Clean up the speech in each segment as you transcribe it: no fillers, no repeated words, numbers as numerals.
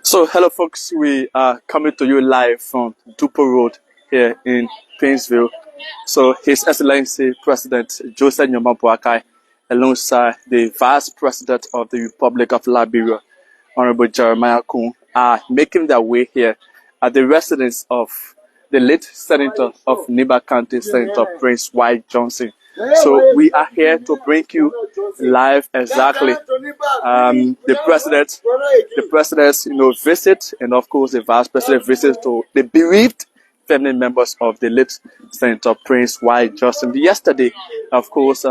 So, hello, folks. We are coming to you live from Dupo Road here in Painesville. So, His Excellency President Joseph Nyoma Boakai, alongside the Vice President of the Republic of Liberia, Honorable Jeremiah Koung, are making their way here at the residence of the late Senator of Niba County, Senator Prince Y. Johnson. So we are here to bring you live exactly the president's visit, and of course the vice president visit to the bereaved family members of the late Senator Prince Y. Johnson. Yesterday, of course,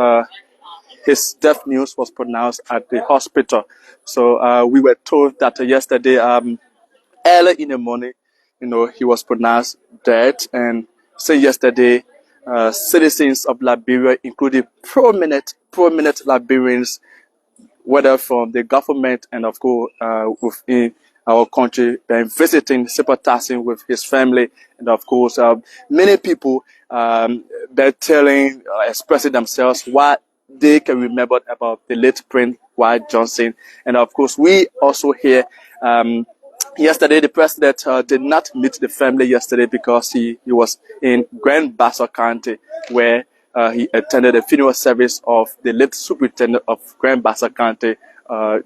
his death news was pronounced at the hospital. So we were told that yesterday, early in the morning, he was pronounced dead. And say yesterday, citizens of Liberia, including prominent Liberians, whether from the government and of course within our country, been visiting, sympathizing with his family, and of course many people been telling, expressing themselves what they can remember about the late Prince Y. Johnson. And of course we also hear yesterday the president did not meet the family yesterday because he was in Grand Bassa County, where he attended the funeral service of the late superintendent of Grand Bassa County,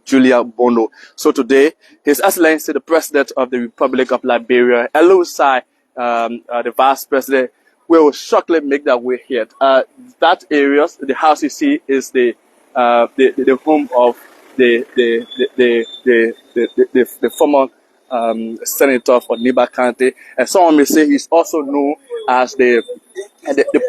Julia Bono. So today, His Excellency the President of the Republic of Liberia, alongside the Vice President, will shortly make their way here. That area, the house you see, is the home of the former senator for Niba County, and someone may say he's also known as the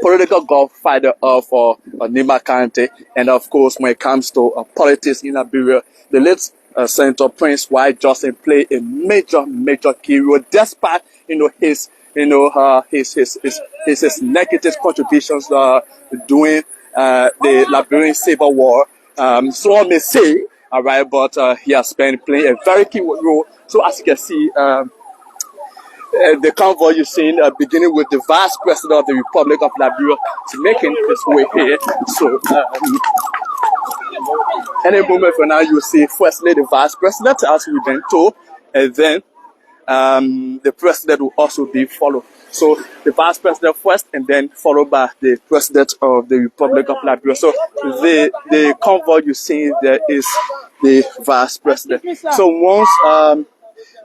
political godfather of Niba County. And of course, when it comes to politics in Liberia, the late Senator Prince Y. Johnson played a major key role, despite his negative contributions during the Liberian Civil War. Someone may say, all right, but he has been playing a very key role. So as you can see, the convoy you've seen, beginning with the Vice President of the Republic of Liberia, is making his way here. So any moment from now, you'll see firstly the Vice President, as we've been told, and then the President will also be followed. So the Vice President first, and then followed by the President of the Republic of Liberia. So the convoy you see there is the Vice President. So once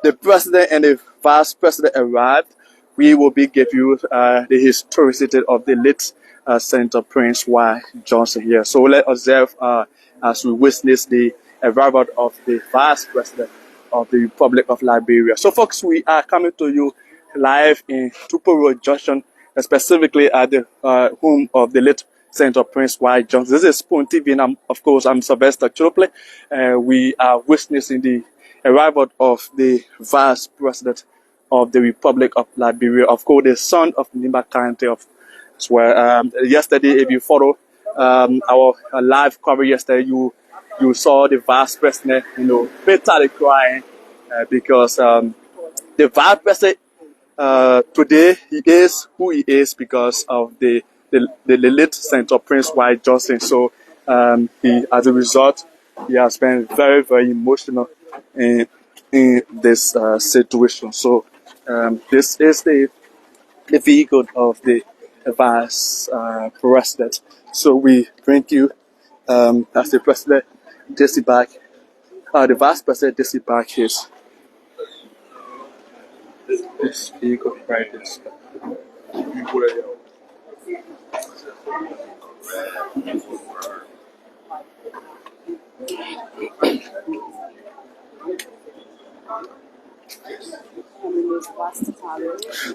the President and the Vice President arrived, we will be giving you the historicity of the late Senator Prince Y. Johnson here. So let's observe as we witness the arrival of the Vice President of the Republic of Liberia. So folks, we are coming to you live in Dupo Road Junction, specifically at the home of the late Senator Prince Y. Johnson. This is Spoon TV, and I'm Sylvester Chopley. We are witnessing the arrival of the Vice President of the Republic of Liberia, of course, the son of Niba County of where yesterday, if you follow our live cover yesterday, you saw the Vice President, bitterly crying because the Vice President today, he is who he is because of the late Senator Prince Y. Johnson. So he, as a result, he has been very, very emotional in this situation. So this is the vehicle of the Vice President. So we bring you as the President Jesse back, the Vice President Jesse back his this vehicle right this.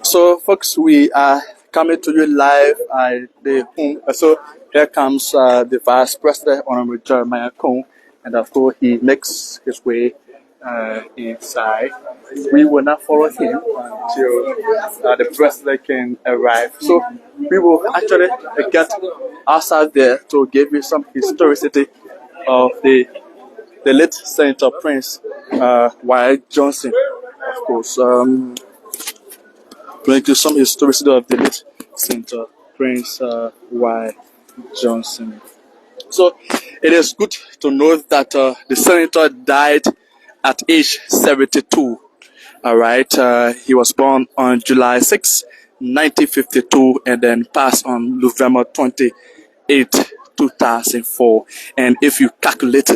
So folks, we are coming to you live at the home. So here comes the Vice President, Honorable Jeremiah Koung, and of course he makes his way inside. We will not follow him until the President can arrive. So we will actually get outside there to give you some historicity of the late Senator Prince Y. Johnson. Of course, bring you some historicity of the late Senator Prince Y. Johnson. So it is good to know that the senator died at age 72. All right. He was born on July 6, 1952, and then passed on November 28, 2004. And if you calculate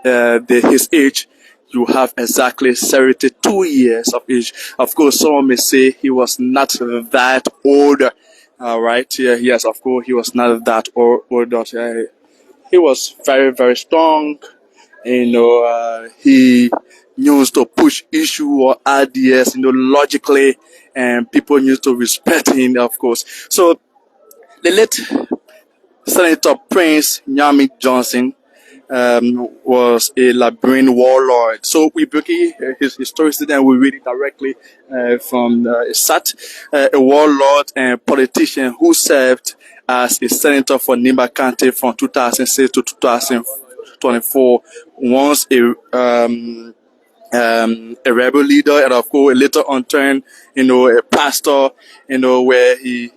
his age, you have exactly 72 years of age. Of course, someone may say he was not that older. All right. Yeah, yes, of course, he was not that older. He was very, very strong. He used to push issue or ideas, logically, and people used to respect him, of course. So the late Senator Prince Nyami Johnson was a Liberian warlord. So we break his historicity and we read it directly from Sat, a warlord and politician who served as a senator for Nimba County from 2006 to 2024. Once a rebel leader, and of course later on turned, a pastor, where he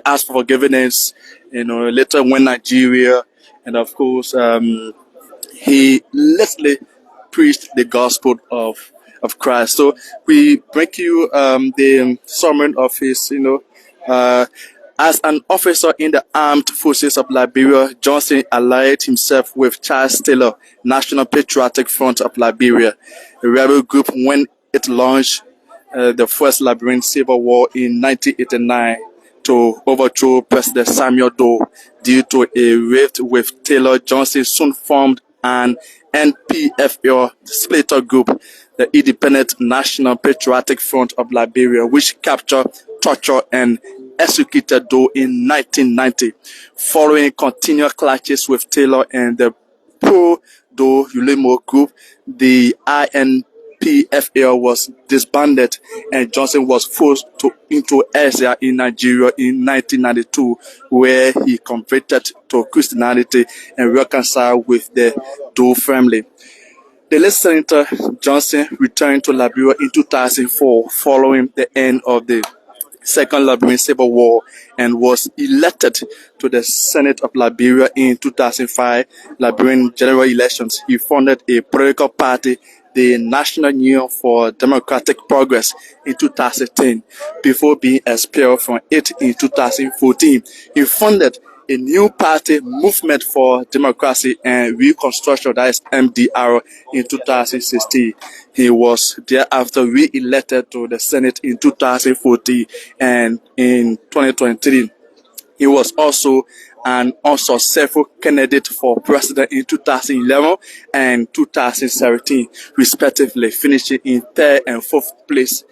asked for forgiveness, later went Nigeria, and of course, he literally preached the gospel of Christ. So we bring you the summary of his, as an officer in the armed forces of Liberia, Johnson allied himself with Charles Taylor, National Patriotic Front of Liberia, a rebel group when it launched the first Liberian Civil War in 1989 to overthrow President Samuel Doe. Due to a rift with Taylor, Johnson soon formed an NPFL splitter group, the Independent National Patriotic Front of Liberia, which captured, tortured, and executed Doe in 1990. Following continual clashes with Taylor and the pro-Doe Ulimo group, the INPFL was disbanded and Johnson was forced into exile in Nigeria in 1992, where he converted to Christianity and reconciled with the Doe family. The late Senator Johnson returned to Liberia in 2004 following the end of the Second Liberian Civil War and was elected to the Senate of Liberia in 2005 Liberian general elections. He founded a political party, the National Union for Democratic Progress, in 2010 before being expelled from it in 2014. He founded a new party, Movement for Democracy and Reconstruction, that is MDR, in 2016. He was thereafter re-elected to the Senate in 2014, and in 2023, he was also an unsuccessful candidate for president in 2011 and 2017, respectively, finishing in third and fourth place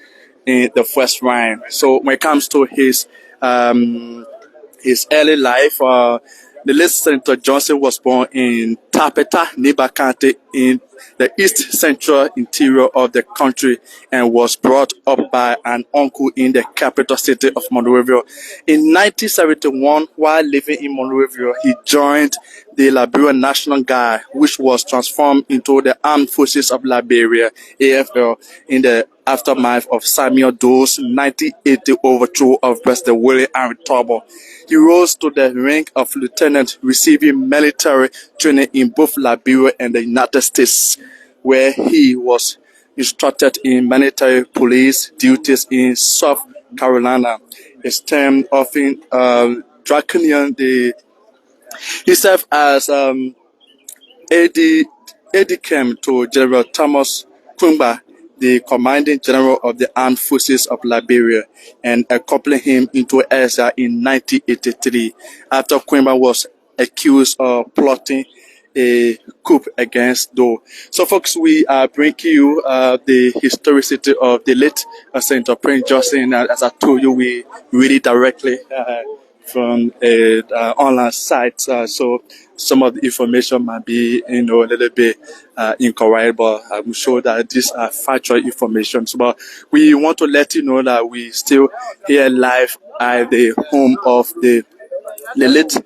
in the first round. So when it comes to his early life, the late Senator Johnson was born in Tapeta, Nimba County, in the east central interior of the country, and was brought up by an uncle in the capital city of Monrovia. In 1971, while living in Monrovia, he joined the Liberian National Guard, which was transformed into the Armed Forces of Liberia, AFL, in the aftermath of Samuel Doe's 1980 overthrow of President William Henry Tubman. He rose to the rank of lieutenant, receiving military training in both Liberia and the United States, where he was instructed in military police duties in South Carolina. His term often draconian. He served as AD came to General Thomas Koung, the commanding general of the armed forces of Liberia, and accompanied him into exile in 1983 after Koung was accused of plotting a coup against Doe. So, folks, we bring you the historicity of the late Senator Prince Johnson. As I told you, we read it directly from online site. So some of the information might be, a little bit incorrect, but I'm sure that these are factual information. But we want to let you know that we still here live at the home of the late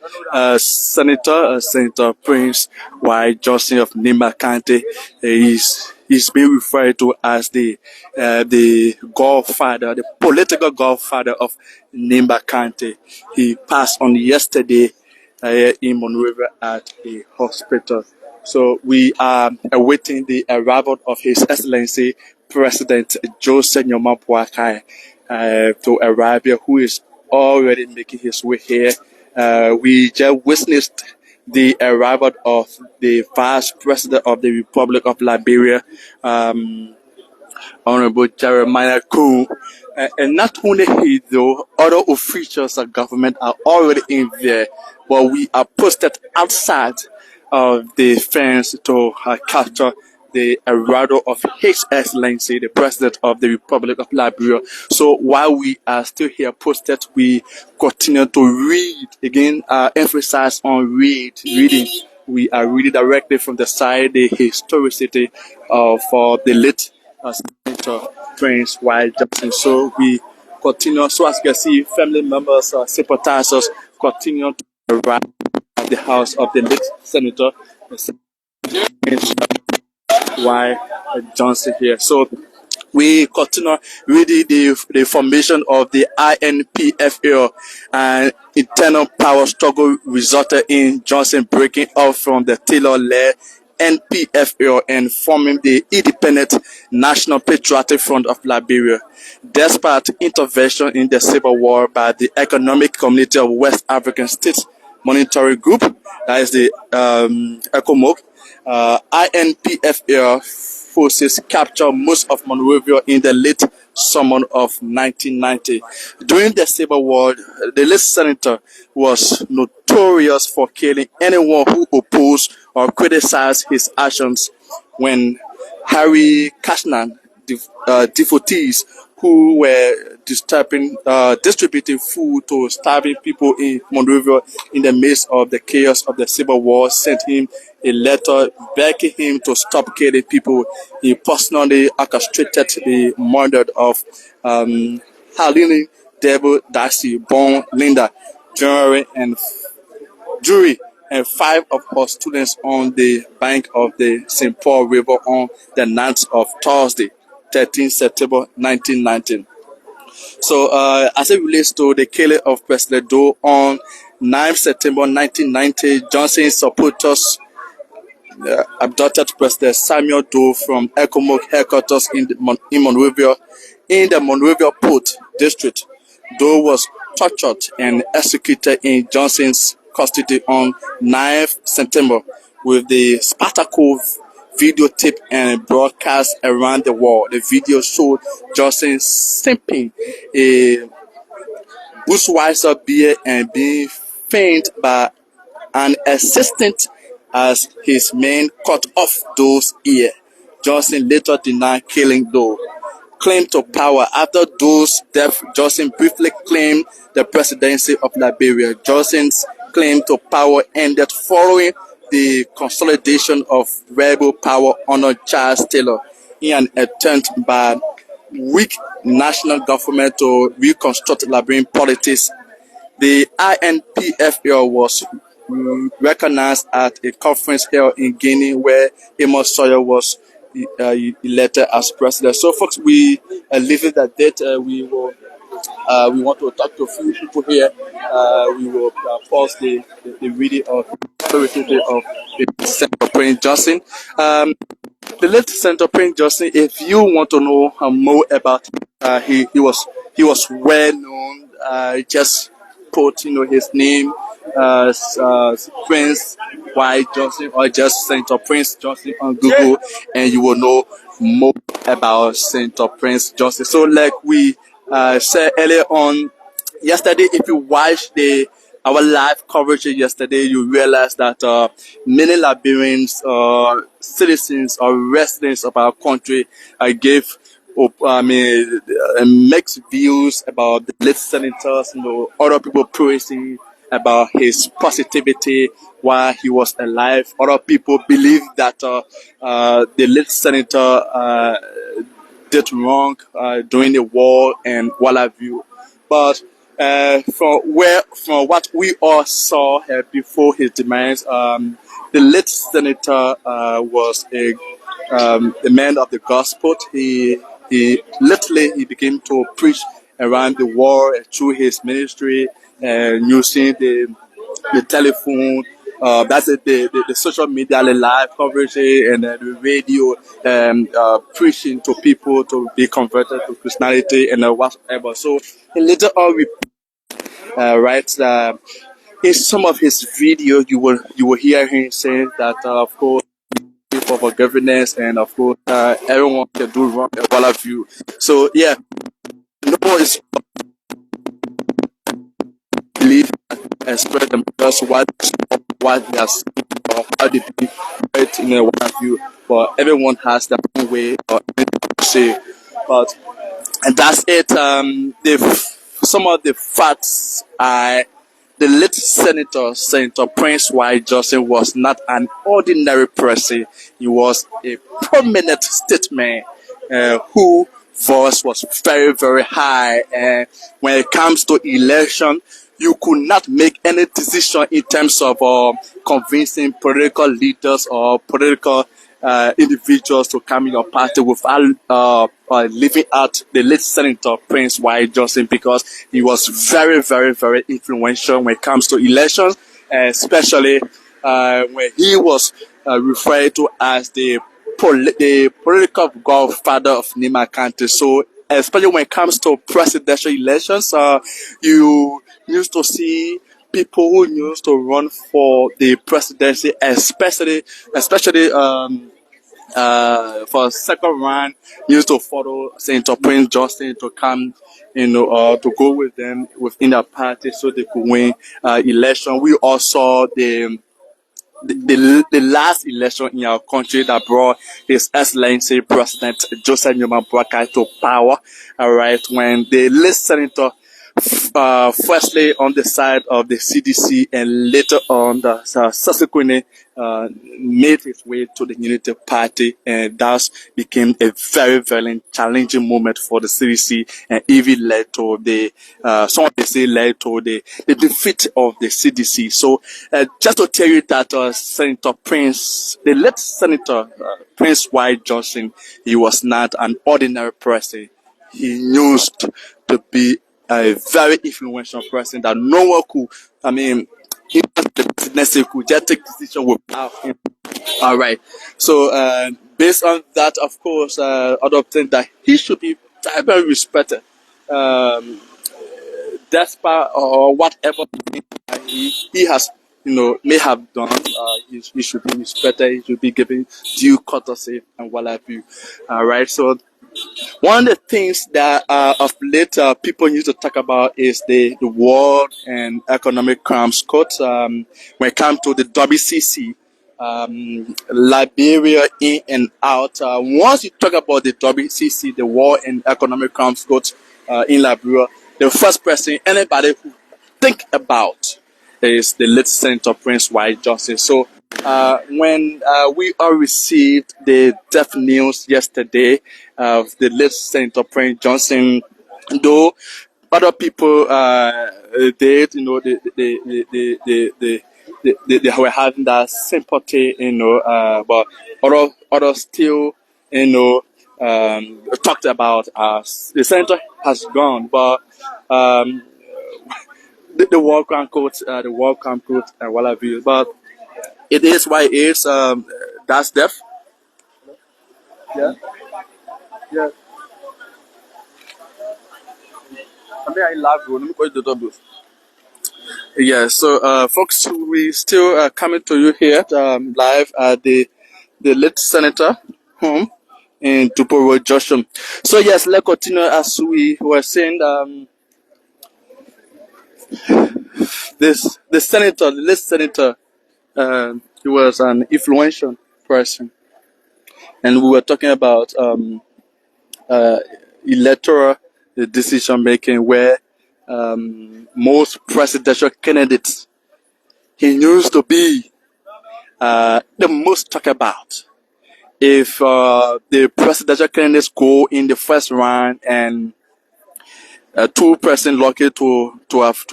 Senator Prince Y. Johnson of Nimba County. He's being referred to as the godfather, the political godfather of Nimba County. He passed on yesterday in Monrovia at a hospital. So we are awaiting the arrival of His Excellency President Joseph Nyoma Boakai to arrive here, who is already making his way here. We just witnessed the arrival of the Vice President of the Republic of Liberia, Honorable Jeremiah Koung. And not only he, though, other officials of government are already in there, but we are posted outside of the fence to capture the arrival of His Excellency, the President of the Republic of Liberia. So while we are still here posted, we continue to read. Again, emphasize on reading. We are reading directly from the side, the historicity of the late Senator Prince White Johnson. So we continue. So as you can see, family members, sympathizers continue to arrive at the house of the late Senator Prince White Johnson here. So we continue reading the formation of the INPFL, and internal power struggle resulted in Johnson breaking off from the Taylor-led NPFL and forming the Independent National Patriotic Front of Liberia. Despite intervention in the Civil War by the Economic Community of West African States Monitoring Group, that is the ECOMOG, INPFL forces captured most of Monrovia in the late summer of 1990. During the Civil War, the late senator was notorious for killing anyone who opposed or criticized his actions. When Harry Kashnan, devotees who were distributing food to starving people in Monrovia in the midst of the chaos of the Civil War, sent him a letter begging him to stop killing people. He personally orchestrated the murder of Halini Debo Darcy, born Linda, Jury and 5 of her students on the bank of the St. Paul River on the night of Thursday, 13 September 1919. So, as it relates to the killing of President Doe on 9 September 1990, Johnson's supporters abducted President Samuel Doe from ECOMOG headquarters in Monrovia, in the Monrovia Port District. Doe was tortured and executed in Johnson's custody on 9 September, with the spectacle videotaped and broadcast around the world. The video showed Johnson sipping a Budweiser beer and being feigned by an assistant as his men cut off Doe's ear. Johnson later denied killing Doe. Claim to power. After Doe's death, Johnson briefly claimed the presidency of Liberia. Johnson's claim to power ended following the consolidation of rebel power under Charles Taylor in an attempt by weak national government to reconstruct Liberian politics. The INPFL was recognized at a conference held in Guinea, where Amos Sawyer was elected as president. So, folks, we leave it at that. We want to talk to a few people here. We will pause the reading of the Senator Prince Johnson. The late Senator Prince Johnson, if you want to know more about he was well known. Just put his name, Prince White Johnson, or just Senator Prince Johnson on Google, and you will know more about Senator Prince Johnson. So, like we said earlier on, yesterday, if you watched our live coverage yesterday, you realize that many Liberians, citizens or residents of our country, gave mixed views about the late senators. Other people praising about his positivity while he was alive. Other people believe that the late senator did wrong during the war and what have you. But from what we all saw before his demise, the late senator was a man of the gospel. He literally began to preach around the world through his ministry, using the telephone That's it, the social media, the live coverage, and the radio, preaching to people to be converted to Christianity and whatever. So later on, we right in some of his videos, you will hear him saying that of course for forgiveness and of course everyone can do wrong and all of you. So yeah, no one is believe and spread themselves what they are saying or how they believe right in one of you. But everyone has their own way or to say. But and that's it. Some of the facts I the late Senator Prince Y. Johnson was not an ordinary person. He was a prominent statesman who voice was very, very high. And when it comes to election, you could not make any decision in terms of convincing political leaders or political individuals to come in your party without leaving out the late Senator Prince Y. Johnson, because he was very, very, very influential when it comes to elections, especially when he was referred to as the political godfather of Nima County. So, especially when it comes to presidential elections, you used to see people who used to run for the presidency, especially for second round, used to follow Senator Prince Johnson to come, to go with them within their party so they could win election. We also the last election in our country that brought His Excellency President Joseph Newman Boakai to power. All right, when the late senator, firstly on the side of the CDC and later on subsequently made his way to the Unity Party, and thus became a very, very challenging moment for the CDC, and even led to some may say led to the defeat of the CDC. So just to tell you that the late Senator Prince Y. Johnson, he was not an ordinary person. He used to be a very influential person that no one could, I mean, he was the presidency could just take decision without him. All right. So, based on that, of course, other things that he should be very, very respected. Um, despite or whatever he has, may have done, he should be respected. He should be given due courtesy and what have you. All right. So one of the things that of late people used to talk about is the World and Economic Crimes Court. When it comes to the WCC, Liberia in and out. Once you talk about the WCC, the World and Economic Crimes Court in Liberia, the first person anybody who think about is the late Senator Prince Y. Johnson. So when we all received the death news yesterday of the late Senator Prince Johnson, though other people did, they were having that sympathy, but others still, talked about the senator has gone, but the World Crown Court, and what have you. But it is why it is. That's death. Yeah, yeah. I mean, I love you. Let me call the double. Yeah. So, folks, we still coming to you here live at the late senator home in Tuporo Junction. So yes, let's continue as we were saying. The late senator, he was an influential person, and we were talking about uh, electoral decision making, where most presidential candidates he used to be the most talked about. If the presidential candidates go in the first round and two-person lucky to have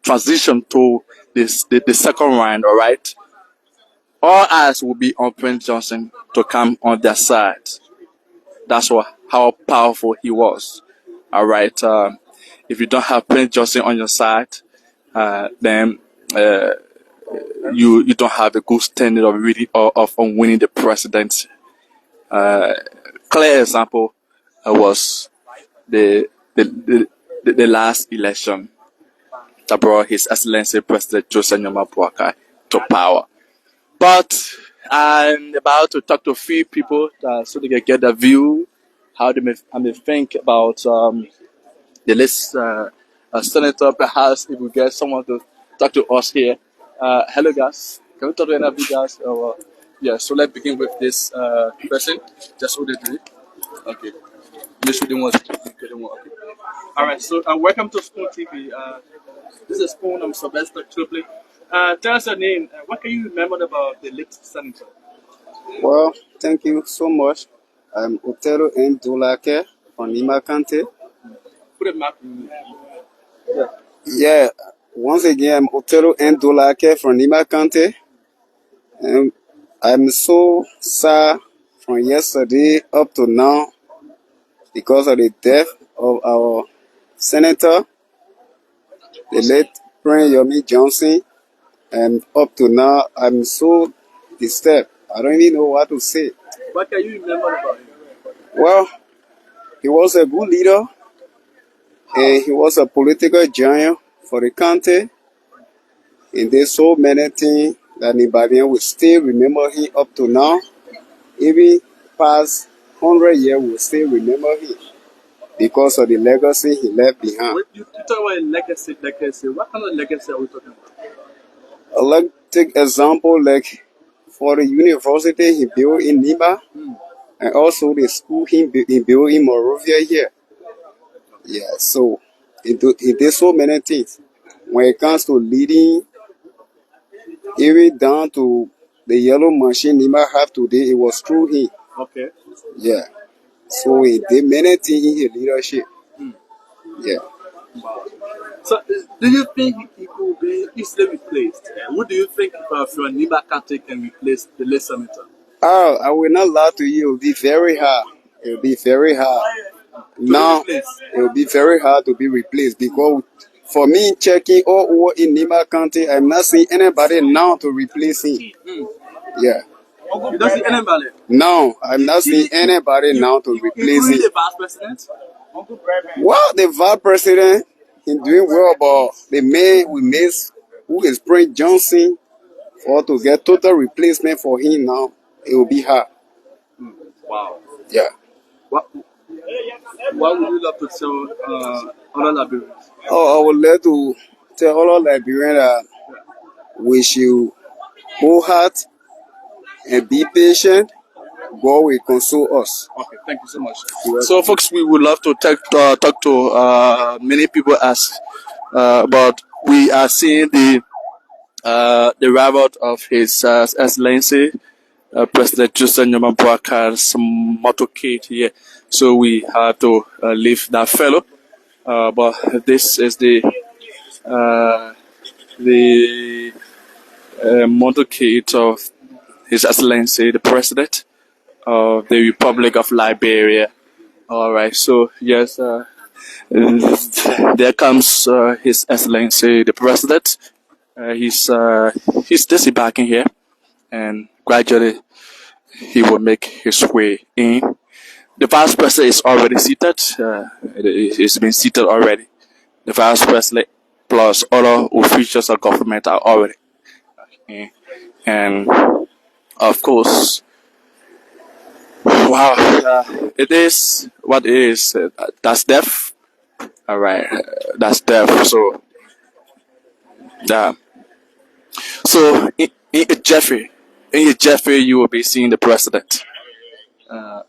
transitioned to the second round, all right, all eyes will be on Prince Johnson to come on their side. That's how powerful he was. All right. If you don't have Prince Johnson on your side, then you don't have a good standard of really of winning the presidency. Clear example was the, the the last election that brought His Excellency President Joseph Boakai to power. But I'm about to talk to a few people so they can get a view how I may think about the list. Senator, perhaps if we get someone to talk to us here. Hello, guys. Can we talk to any of you guys? Yeah, so let's begin with this person. Just hold it. Okay. This should one. Okay. All right. So, welcome to Spoon TV. This is Spoon. I'm Sylvester Tripley. Tell us your name. What can you remember about the late senator? Well, thank you so much. I'm Otero N. Dolake from Nima County. Put it map. Yeah, once again, I'm Otero N. Dolake from Nima County. And I'm so sad from yesterday up to now because of the death of our senator, the late Prince Yomi Johnson. And up to now, I'm so disturbed. I don't even know what to say. What can you remember about him? Well, he was a good leader. And he was a political giant for the country. And there's so many things that Nigerians will still remember him up to now. Even past 100 years, we'll still remember him because of the legacy he left behind. You talk about legacy. What kind of legacy are we talking about? I'd like to take example like for the university he built in Nima and also the school he built in Monrovia here. Yeah, so he did so many things. When it comes to leading, even down to the yellow machine Nima have today, it was through him. Okay. Yeah. So he did many things in his leadership. Yeah. Wow. So, do you think he could be easily replaced? Who do you think from Nima County can replace the late senator? Oh, I will not lie to you. It will be very hard. It will be very hard. Now, it will be very hard to be replaced because for me, checking all over in Nima County, I'm not seeing anybody now to replace him. Yeah. You don't see anybody? No, I'm not seeing anybody now to replace him. The vice president? Well, the vice president is doing well, but the man we miss, who is Prince Johnson, for to get total replacement for him now, it will be hard. Wow. Yeah. What would you love to tell other Liberians? Oh, I would like to tell all of Liberians that we should hold heart and be patient. God will console us. Okay, thank you so much. So, folks, we would love to talk to many people but we are seeing the arrival of His Excellency President Joseph Boakai's motorcade here. So we have to leave that fellow. But this is the motorcade of His Excellency the President of the Republic of Liberia. All right. So yes, there comes His Excellency the President. He's disembarking here, and gradually he will make his way in. The vice president is already seated. He's been seated already. The vice president plus other officials of government are already in. And of course, wow, it is what it is. That's death. All right, that's death. So, yeah. So in Jeffrey, you will be seeing the president.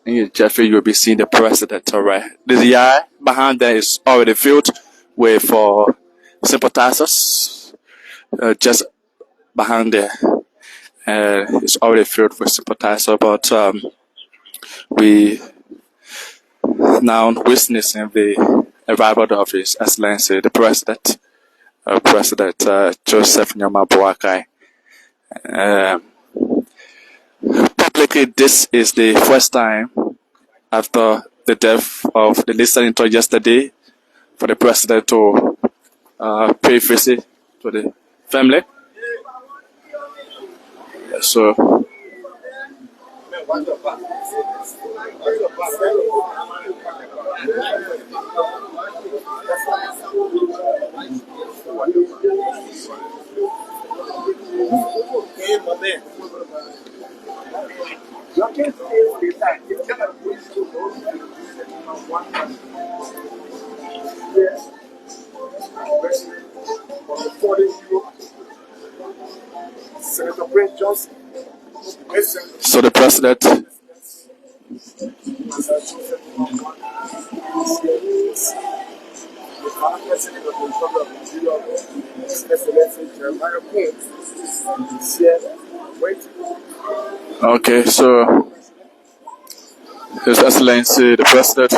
In Jeffrey, you will be seeing the president. All right. The yard behind there is already filled with sympathizers. Just behind there, it's already filled with sympathizers. But we now witnessing the arrival of His Excellency the President, President Joseph Boakai. Publicly, this is the first time after the death of the late senator yesterday for the president to pay visit to the family. So so the president. Okay, so His Excellency the President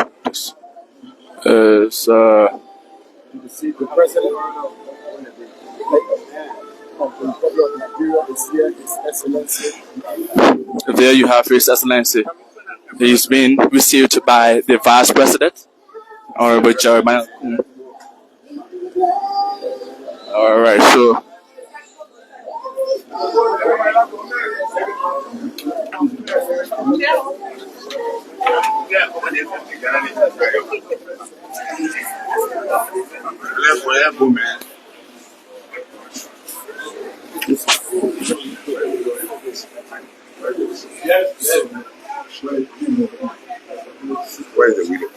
is The president of the Republic of Nigeria is here, His Excellency. there. You have His Excellency. He's been received by the Vice President, Honorable Jeremiah. All right, so Where's the video?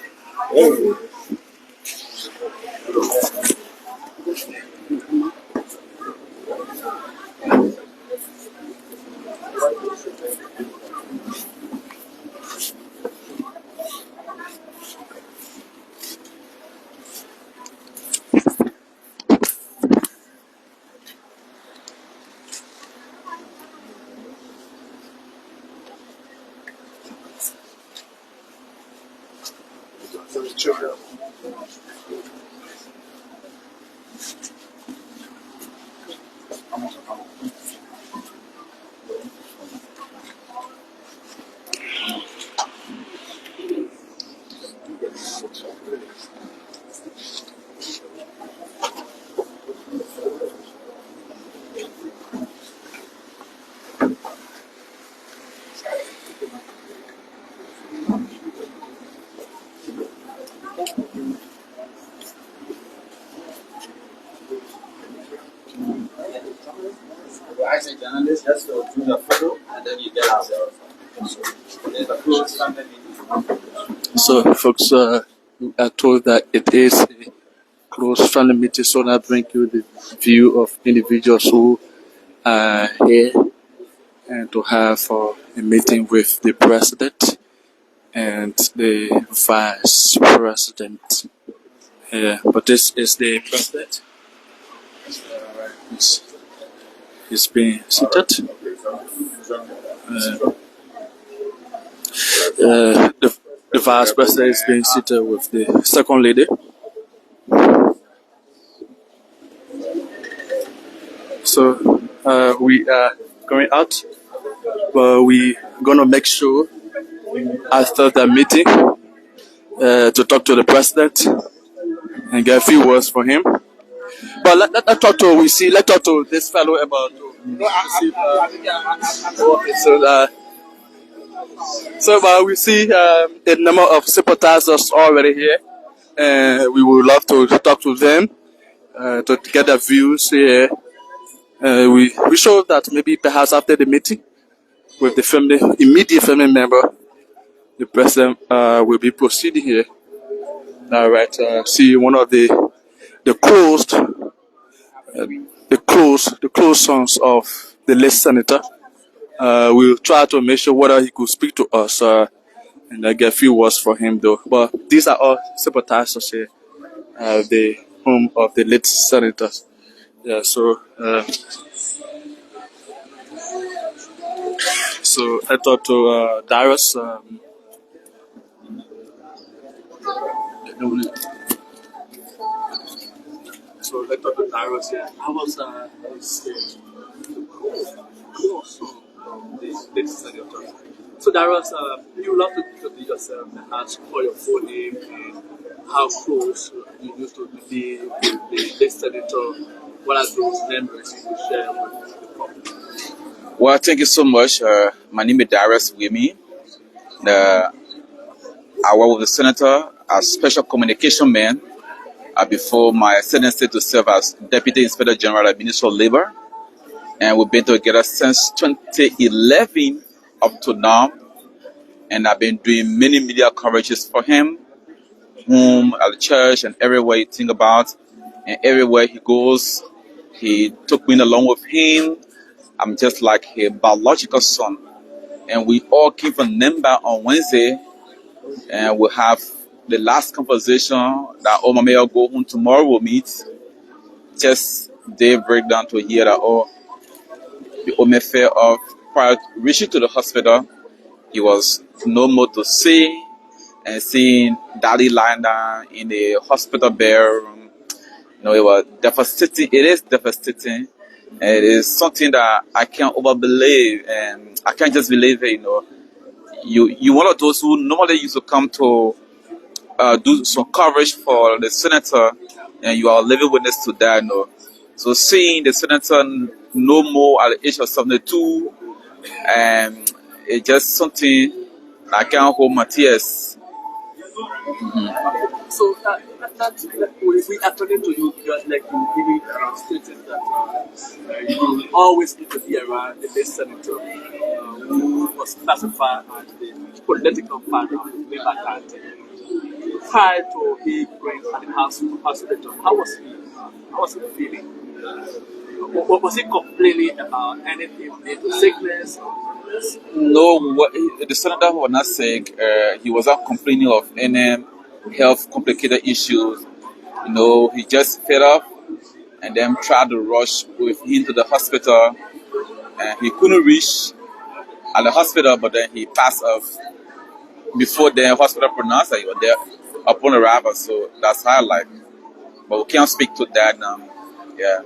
I say journalists just to do the photo and then you get out there. So there's a close family meeting. So, folks, we are told that it is a close family meeting, so I bring you the view of individuals who are here and to have a meeting with the president and the vice president. Yeah, but this is the president. He's being seated. The vice president is being seated with the second lady. So we are going out, but we're gonna make sure after the meeting to talk to the president and get a few words from him. But let's talk to let's talk to this fellow about we see a number of sympathizers already here, and we would love to talk to them to get their views here. We show that maybe perhaps after the meeting with the family, immediate family member, the president will be proceeding here. All right, see one of the closed the close sons of the late senator. We'll try to make sure whether he could speak to us and I get a few words for him though. But these are all sympathizers here, the home of the late senators. Yeah, so I talked to Darius. So let's talk to Darius here. How was the course of the late senator? So Darius, you love to introduce yourself and ask for your full name and how close you used to be with the late senator. What are those memories you could share with the public? Well, thank you so much. My name is Darius Wimi. Uh, I work with the senator as special communication man before my ascendancy to serve as Deputy Inspector General at Ministry of Labor. And we've been together since 2011 up to now. And I've been doing many media coverages for him, home, at the church, and everywhere you think about. And everywhere he goes, he took me along with him. I'm just like a biological son. And we all came from Nemba on Wednesday, and we'll have the last conversation that Oma may go home tomorrow. We'll meet. Just day breakdown to hear that the Ome fell off. Prior to reaching to the hospital, he was no more to see, and seeing Daddy lying down in the hospital bedroom. It was devastating. It is devastating. And it is something that I can't overbelieve, and I can't just believe it. You one of those who normally used to come to do some coverage for the senator, and you are living witness to that. So seeing the senator no more at the age of 72, and it's just something I can't hold my tears. So we according to you, because like you really stated that you always need to be around the best senator who was classified as the political father of the Labour Party. Prior to him going at the hospital, how was he? How was he feeling? Was he complaining about anything related to sickness? No, the senator was not sick. He was not complaining of any health complicated issues. He just fed up and then tried to rush with him to the hospital. And he couldn't reach at the hospital, but then he passed off before the hospital pronounced that he was there upon arrival. So that's how like. But we can't speak to that now. Yeah.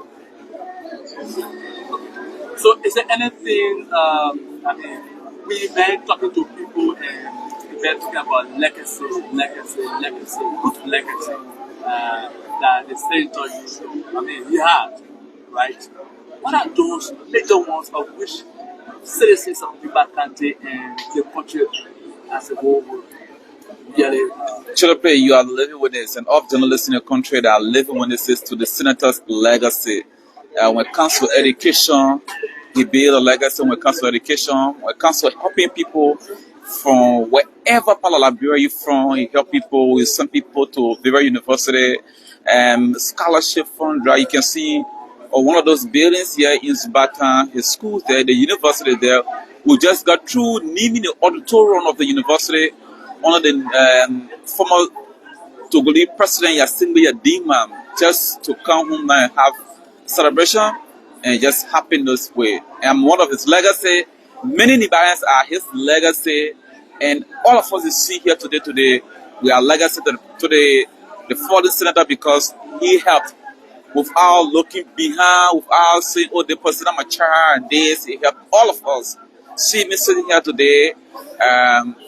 So is there anything, we've been talking to people and we've been talking about legacy, good legacy that the senator he had, right? What are those major ones of which citizens of the country and the country as a whole will really? Chilope, you are living witness, and all journalists in the country that are living witnesses to the senator's legacy. When it comes to education, he built a legacy. When it comes to education, when it comes to helping people from wherever part of Liberia you're from, he help people, he send people to Bereaved University, scholarship fund. You can see one of those buildings here in Zubatan, his school there, the university there. We just got through naming the auditorium of the university, one of the former Togolese president Yasimbe Yadima, just to come home and have celebration and just happen this way. And one of his legacy, many Nigerians are his legacy, and all of us you see here today, we are legacy to the fallen senator because he helped without looking behind, without saying, oh, the person I'm a child and this, he helped all of us. See me sitting here today,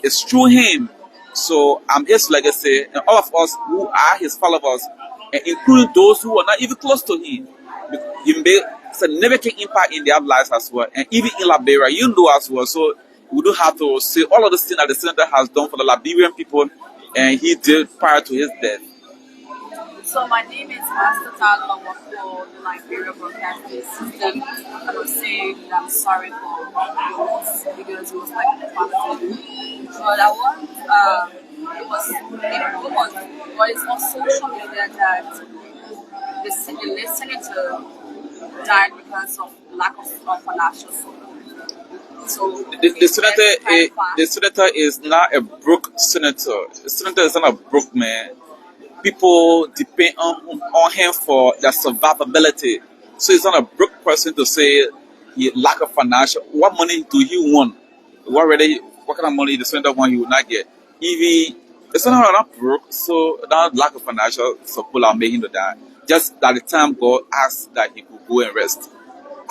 it's through him. So I'm his legacy, and all of us who are his followers, and including those who are not even close to him, he made significant impact in their lives as well, and even in Liberia, as well. So we do have to say all of the things that the senator has done for the Liberian people, and he did prior to his death. So my name is Master Talo. I work for the Liberia Broadcasting System. I was saying that I'm sorry for loss because it was like a family. But I want it was but it's on social media that the senator died because of lack of financial support. So the senator is not a broke senator. The senator is not a broke man. People depend on him for their survivability. So he's not a broke person to say he lack of financial. What money do he want? What kind of money the senator want he will not get? It's not broke, so that lack of financial support are making him die. Just at the time God asked that he could go and rest.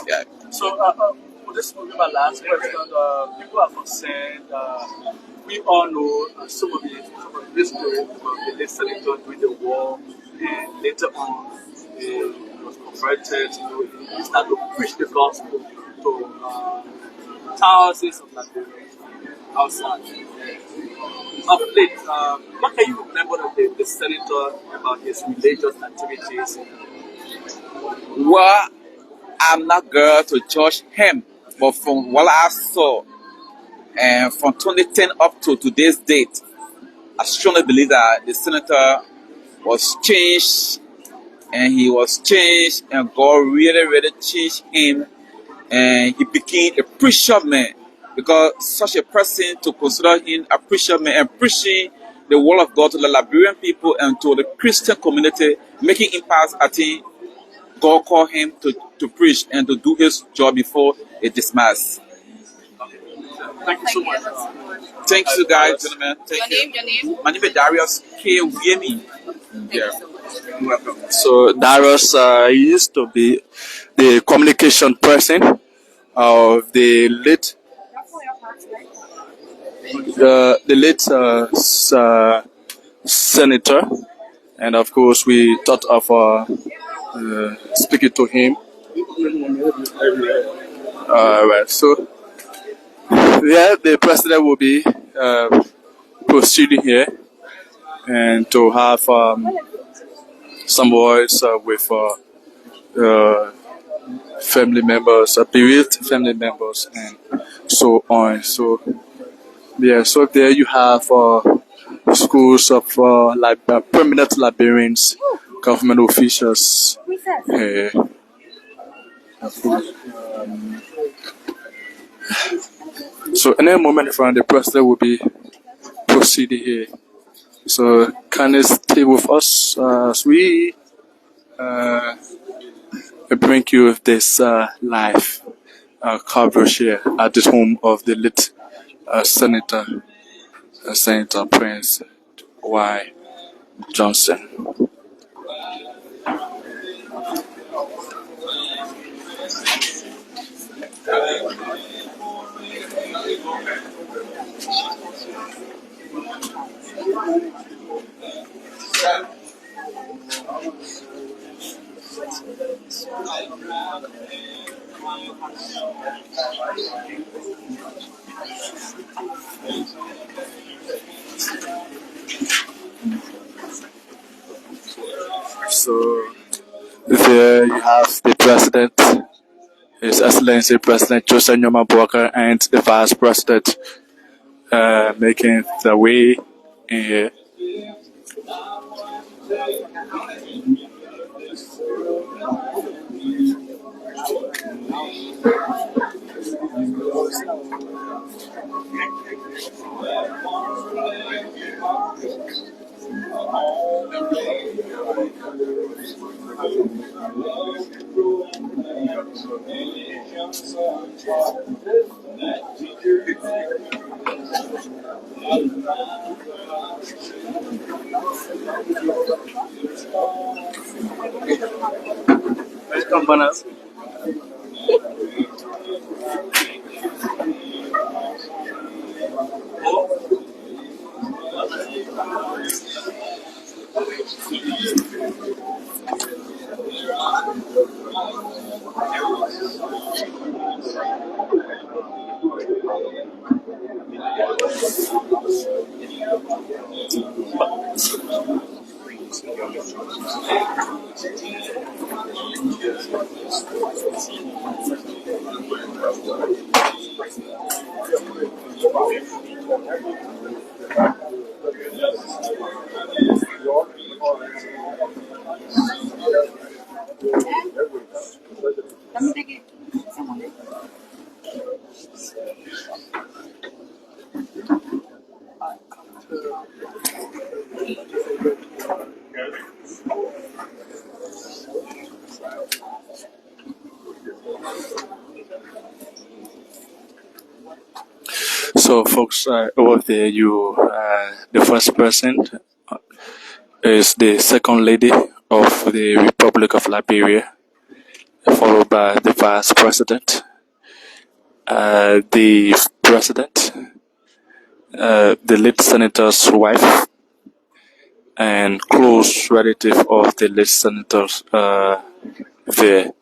Yeah. So this will be my last question. People are concerned. We all know some of the history about the senator during the war, and later on he was converted. He started to preach the gospel to thousands of Liberians outside. Of late, what can you remember of the senator about his religious activities? Well, I'm not going to judge him, but from what I saw, and from 2010 up to today's date, I strongly believe that the senator was changed, and he was changed, and God really, really changed him, and he became a preacher man. Because such a person to consider him a preacher man and preaching the word of God to the Liberian people and to the Christian community, making impact, I think God called him to preach and to do his job before it dismissed. Thank you so much. Thank you, guys, gentlemen. Thank you. Your name? My name is Darius K. Wiemi. Thank you so much. You're welcome. So Darius used to be the communication person of the late senator, and of course we thought of speaking to him. Right. So yeah, the president will be proceeding here and to have some words with family members, bereaved family members, and so on. So yeah, so there you have schools of permanent Liberians, government officials. So in a moment, from the president will be proceeding here. So can you stay with us as we bring you this live coverage here at the home of the late Senator Prince Y. Junction. So there you have the president, His Excellency President Joseph Boakai, and the Vice President making the way in here. Welcome, Banas. So, folks, over there, the first person is the second lady of the Republic of Liberia, followed by the vice president, the president, the late senator's wife, and close relative of the late senator's there.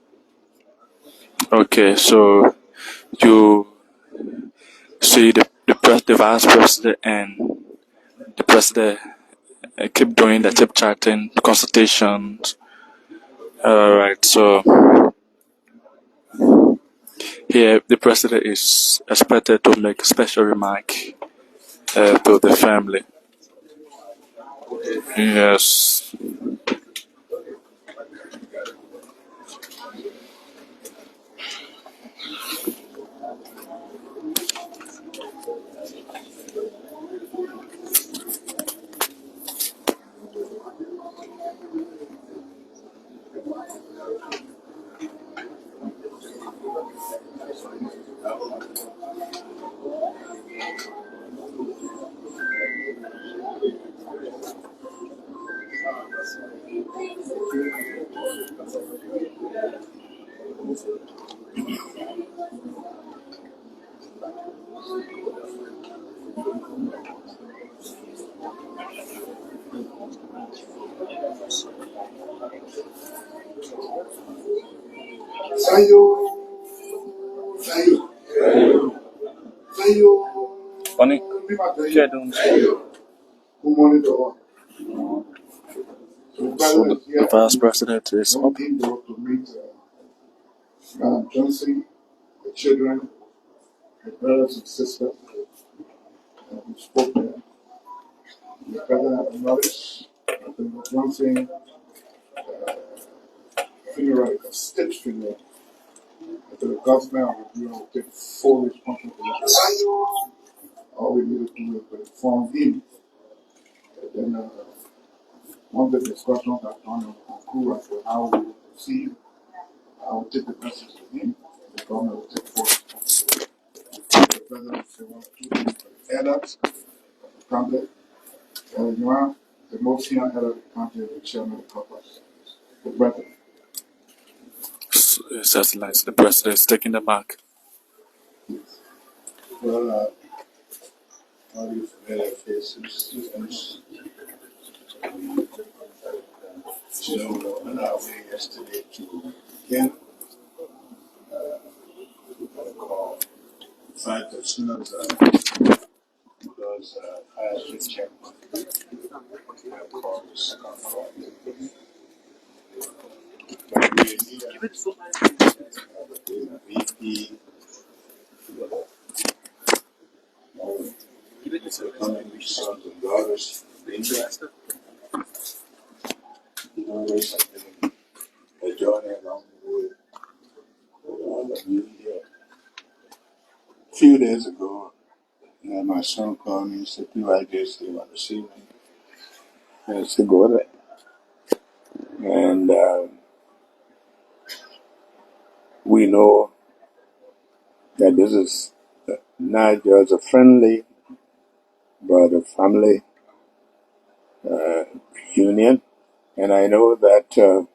Okay, so you see the vice president and the president keep doing the chip chatting consultations. Alright, so here the president is expected to make a special remark to the family. Yes. Funny. Good morning to all. So the vice president is up. To meet Madam Johnson, the children, the brothers and sisters who spoke there. The president acknowledged that the Johnson funeral, a state funeral, that the government of the will take full responsibility. All we need to do is to inform him. And then once the discussions are done on Koung as to how we will proceed, I will take the message to him. The government will take full responsibility. The president will say one or two things for the elders of the county. The most senior head of the county is the chairman of the caucus, the president. It says like the president is taking the mark. Yes. Well, all these familiar faces, on our way yesterday to Ghana, call 5% of those highest rate check. I called the second call. But we need a VP, becoming sons and daughters. Always have been a journey along the way. All of you here. A few days ago, my son called me and said, "P.Y. said you want to see me." And I said, "Go there." And we know that this is not just a friendly, but a family union. And I know that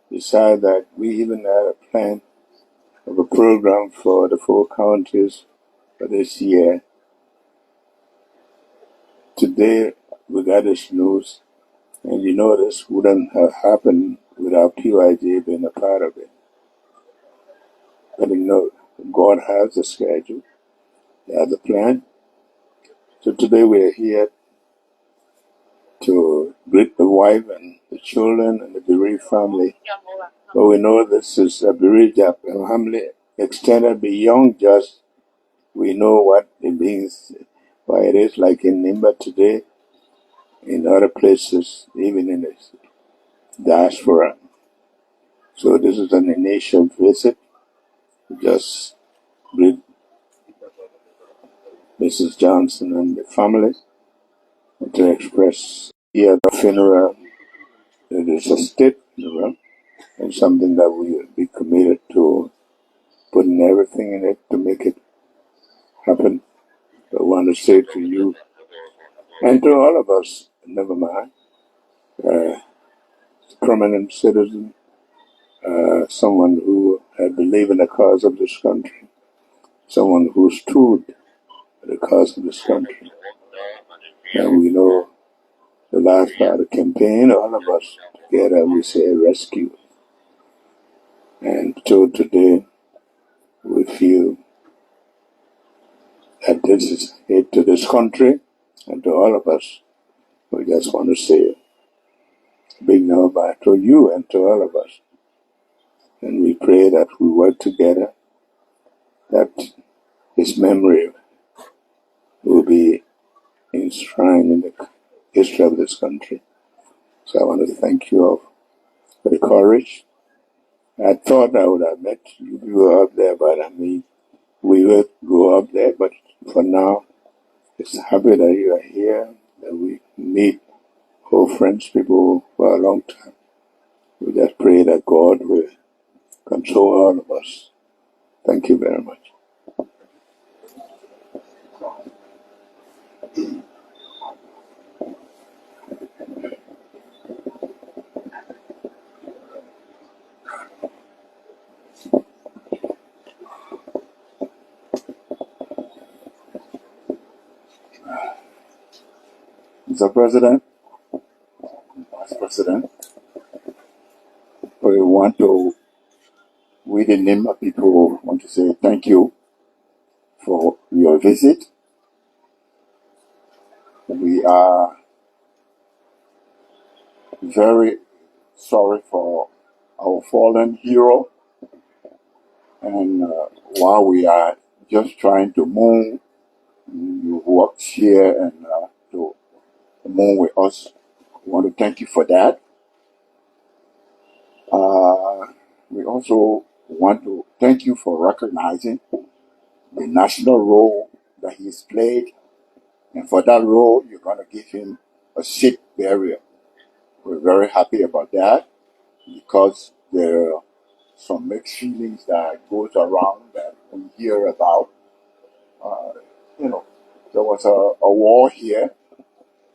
besides that, we even had a plan of a program for the 4 counties for this year. Today, we got this news, and this wouldn't have happened without PYJ being a part of it. But God has a schedule, He has a plan. So today we're here to greet the wife and the children and the bereaved family. But we know this is a bereaved family extended beyond just, we know what it means, why it is like in Nimba today, in other places, even in the diaspora. So this is an initial visit to just greet Mrs. Johnson and the family and to express here the funeral. It is a state funeral and something that we will be committed to putting everything in it to make it happen. I want to say to you and to all of us, never mind, prominent citizen, someone who had believed in the cause of this country, someone who stood for the cause of this country. And we know the last part of the campaign, all of us together, we say rescue. And so today, we feel that this is hate to this country and to all of us. We just want to say big number to you and to all of us. And we pray that we work together, that his memory will be enshrined in the history of this country. So I want to thank you all for the courage. I thought I would have met you up there, but I mean, we will go up there. But for now, it's happy that you are here, that we meet old friends, people for a long time. We just pray that God will control all of us. Thank you very much. Mr. President, Vice President, we the Nimba people want to say thank you for your visit. We are very sorry for our fallen hero, and while we are just trying to mourn, you worked here and to mourn with us. We want to thank you for that. We also want to thank you for recognizing the national role that he's played, and for that role, you're going to give him a ship burial. We're very happy about that because there are some mixed feelings that goes around that we hear about. There was a war here,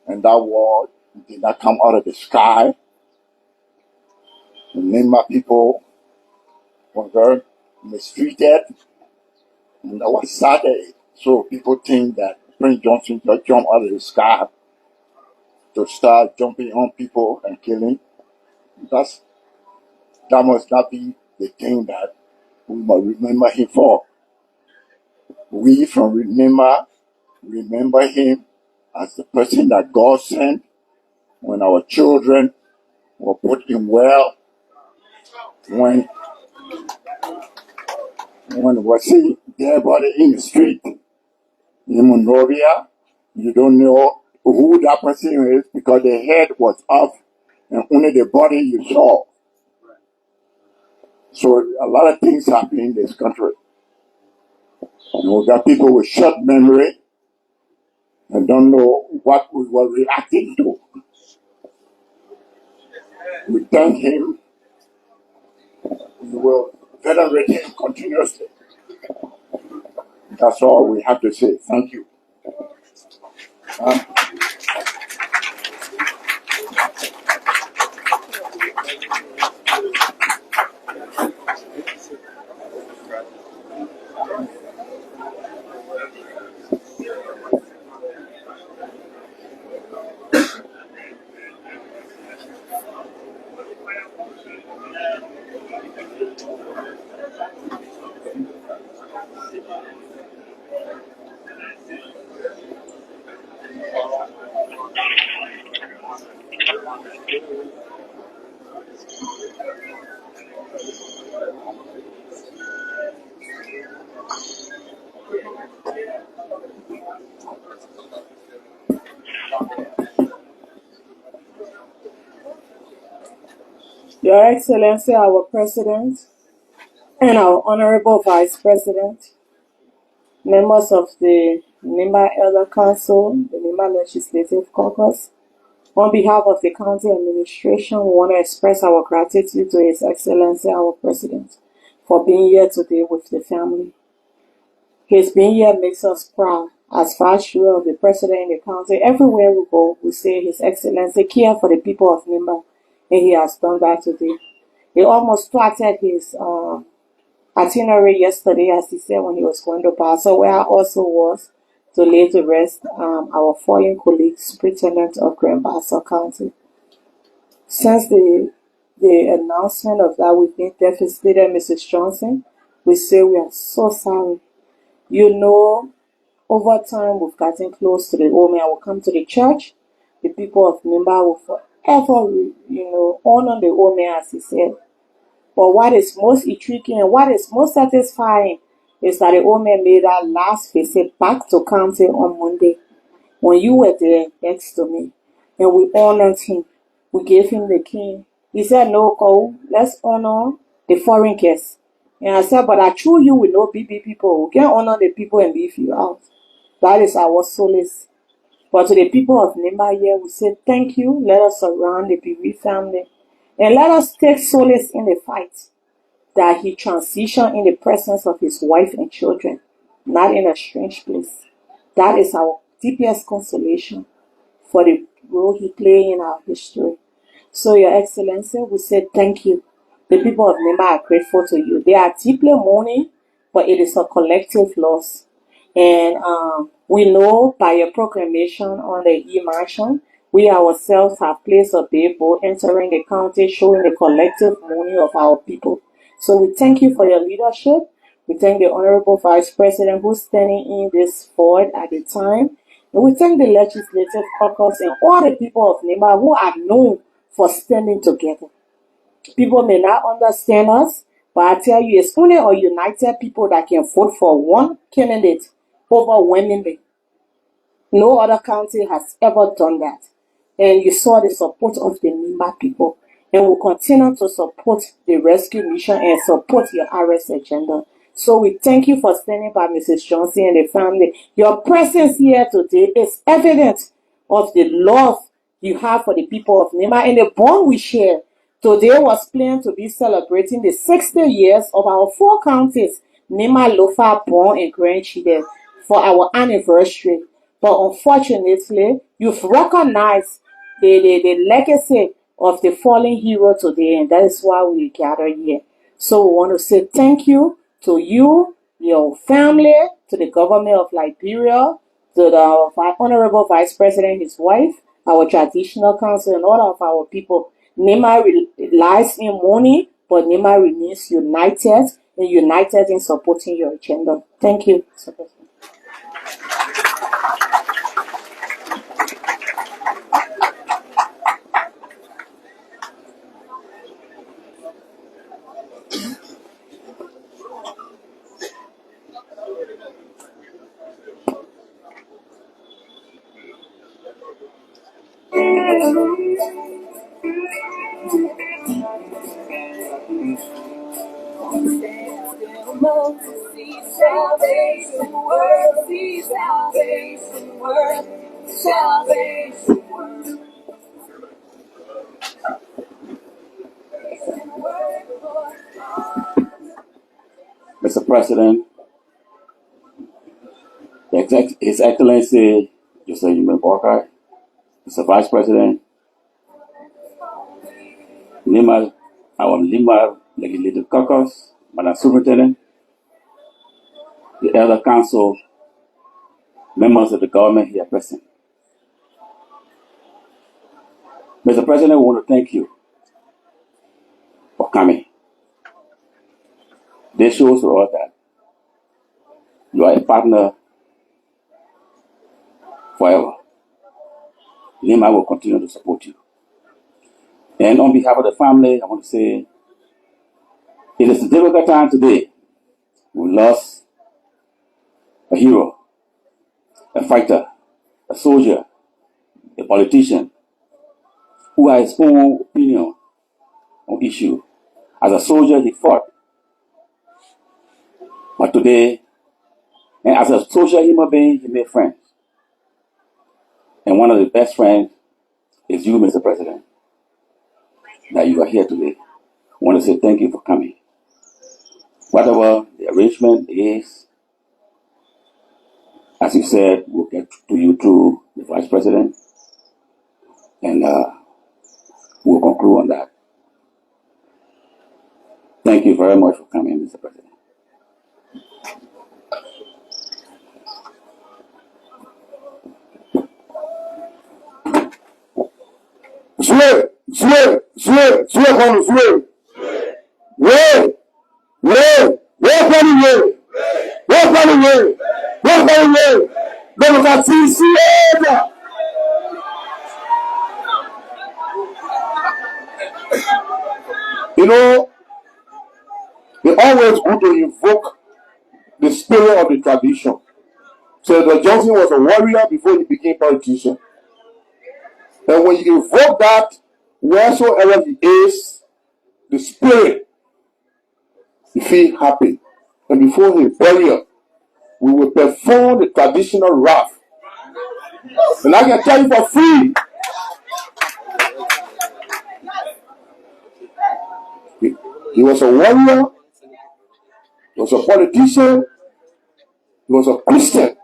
and that war did not come out of the sky. The Nimba people were very mistreated, and that was Saturday. So people think that Prince Johnson just jumped out of the sky to start jumping on people and killing. That must not be the thing that we must remember him for. We from remember him as the person that God sent when our children were put in well, when was he dead body in the street in Monrovia. You don't know who that person is because the head was off and only the body you saw. So a lot of things happen in this country. And we got people with short memory and don't know what we were reacting to. We thank him. We will venerate him continuously. That's all we have to say. Thank you. Your Excellency, our President, and our Honorable Vice President, members of the Nimba Elder Council, the Nimba Legislative Caucus, on behalf of the County Administration, we want to express our gratitude to His Excellency, our President, for being here today with the family. His being here makes us proud. As vice chair of the President in the County, everywhere we go, we say His Excellency care for the people of Nimba, and he has done that today. He almost started his itinerary yesterday, as he said, when he was going to Basel, where I also was to lay to rest our foreign colleague, Superintendent of Grand Basel County. Since the announcement of that, we've been devastated, Mrs. Johnson. We say we are so sorry. You know, over time, we've gotten close to the old man. Will come to the church. The people of Nimba will forever, honor the old man, as he said. But what is most intriguing and what is most satisfying is that the old man made that last visit back to county on Monday when you were there next to me, and we honored him. We gave him the king. He said, "No, Koung, let's honor the foreign guests." And I said, "But I true you with no BB people. We can't honor the people and leave you out." That is our solace. But to the people of Nimba here, we say thank you. Let us surround the Bereaved family. And let us take solace in the fight that he transitioned in the presence of his wife and children, not in a strange place. That is our deepest consolation for the role he played in our history. So, Your Excellency, we say thank you. The people of Nimba are grateful to you. They are deeply mourning, but it is a collective loss. And we know by your proclamation on the e-marching, we ourselves have placed a billboard entering the county showing the collective mourning of our people. So we thank you for your leadership. We thank the Honorable Vice President who's standing in this void at the time. And we thank the Legislative Caucus and all the people of Nimba who are known for standing together. People may not understand us, but I tell you, it's only a united people that can vote for one candidate overwhelmingly. No other county has ever done that. And you saw the support of the Nimba people. And we'll continue to support the rescue mission and support your arrest agenda. So we thank you for standing by Mrs. Johnson and the family. Your presence here today is evidence of the love you have for the people of Nimba and the bond we share. Today was planned to be celebrating the 60 years of our 4 counties, Nimba, Lofa, born and grandchildren, for our anniversary. But unfortunately, you've recognized the legacy of the fallen hero today, and that is why we gather here. So we want to say thank you to you, your family, to the government of Liberia, to the Honorable Vice President, his wife, our traditional council, and all of our people. Nimba lies in mourning, but Nimba remains united and united in supporting your agenda. Thank you. Mr. President, His Excellency Joseph Boakai, Mr. Vice President, our Nimba Legislative Caucus, Madam Superintendent, the Elder Council, members of the government here present. Mr. President, we want to thank you for coming. This shows to us that you are a partner forever. Nimba will continue to support you. And on behalf of the family, I want to say it is a difficult time today. We lost a hero, a fighter, a soldier, a politician who had his own opinion on issue. As a soldier, he fought. But today, and as a social human being, he made friends. And one of the best friends is you, Mr. President, that you are here today. I want to say thank you for coming. Whatever the arrangement is, as you said, we'll get to you through the Vice President, and we'll conclude on that. Thank you very much for coming, Mr. President. Where Democracia. You know, they always good to invoke the spirit of the tradition. So the Johnson was a warrior before he became politician. And when you invoke that, wheresoever he is, the spirit, you feel happy. And before his burial, we will perform the traditional rap. And I can tell you for free, he was a warrior, he was a politician, he was a Christian.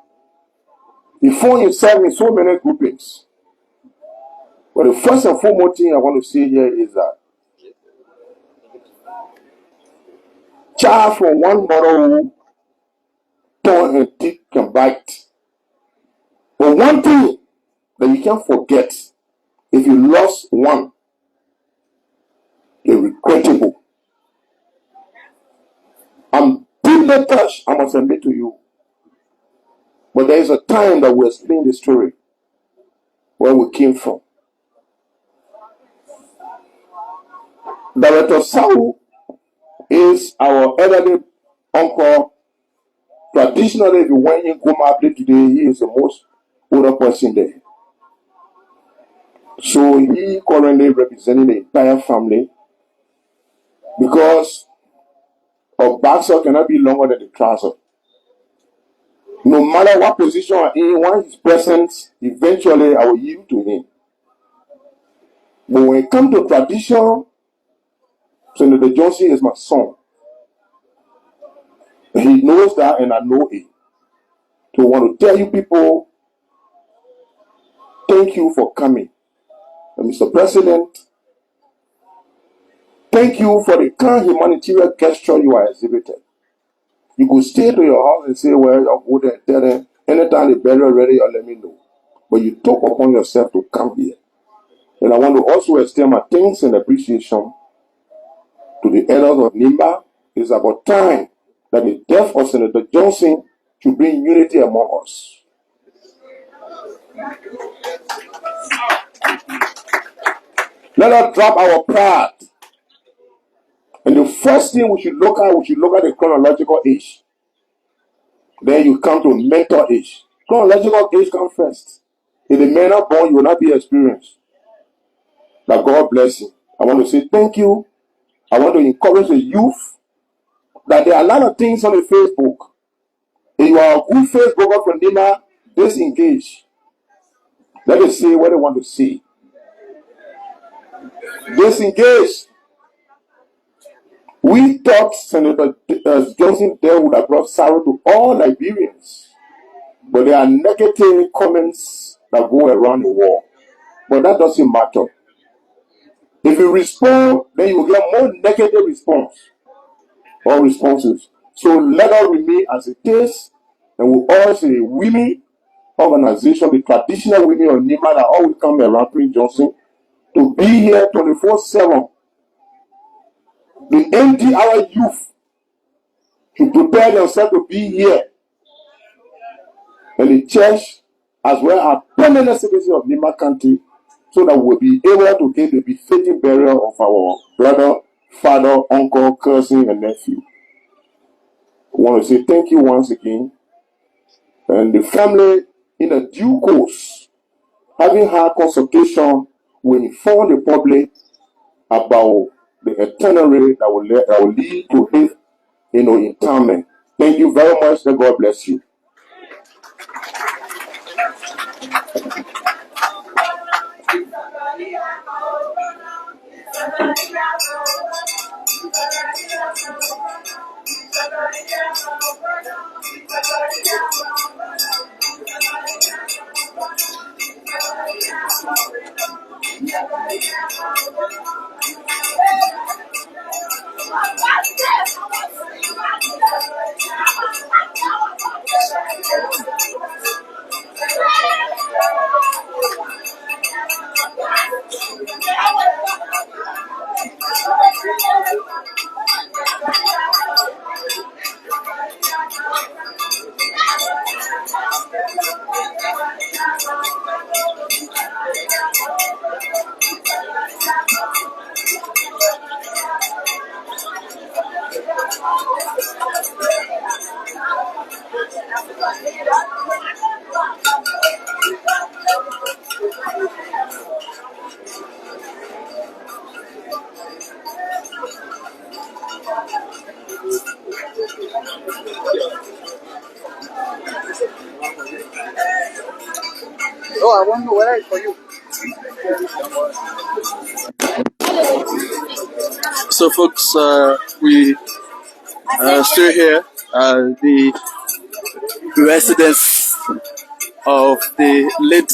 He found himself in so many groupings. But the first and foremost thing I want to say here is that child from one mother who torn and thick can bite. But one thing that you can't forget, if you lost one, it's regrettable. I'm deeply touched, I must admit to you. But there is a time that we explain the story where we came from. Director Sau is our elderly uncle. Traditionally, if you went in Goma today, he is the most older person there. So he currently representing the entire family because a boxer cannot be longer than the trouser. No matter what position I'm in, when he's present, eventually I will yield to him. But when it comes to tradition, Senator Johnson is my son. He knows that and I know it. So I want to tell you people, thank you for coming. And Mr. President, thank you for the kind humanitarian gesture you are exhibited. You could stay to your house and say, well, I'll go there and tell them, anytime the burial ready, you'll let me know. But you took upon yourself to come here. And I want to also extend my thanks and appreciation to the elders of Nimba. It's about time that the death of Senator Johnson should bring unity among us. Let us drop our pride. And the first thing we should look at the chronological age. Then you come to mental age. Chronological age comes first. If the men are born, you will not be experienced. But God bless you. I want to say thank you. I want to encourage the youth that there are a lot of things on the Facebook. If you are a good Facebooker from Nima, disengage. Let us see what they want to see. Disengage. We thought Senator Johnson there would have brought sorrow to all Liberians. But there are negative comments that go around the world. But that doesn't matter. If you respond, then you will get more negative response or responses. So let us remain as it is. And we all say the women organization, the traditional women of Nima that always come around Prince Johnson to be here 24/7. The NDR youth to prepare themselves to be here. And the church, as well as permanent citizens of Nima County, so that we'll be able to get the befitting burial of our brother, father, uncle, cousin, and nephew. I want to say thank you once again. And the family, in a due course, having had consultation, will inform the public about the itinerary that will lead to his interment. Thank you very much, and God bless you. Oh, I want to know where it's for you. So, folks, we are still here. The residence of the late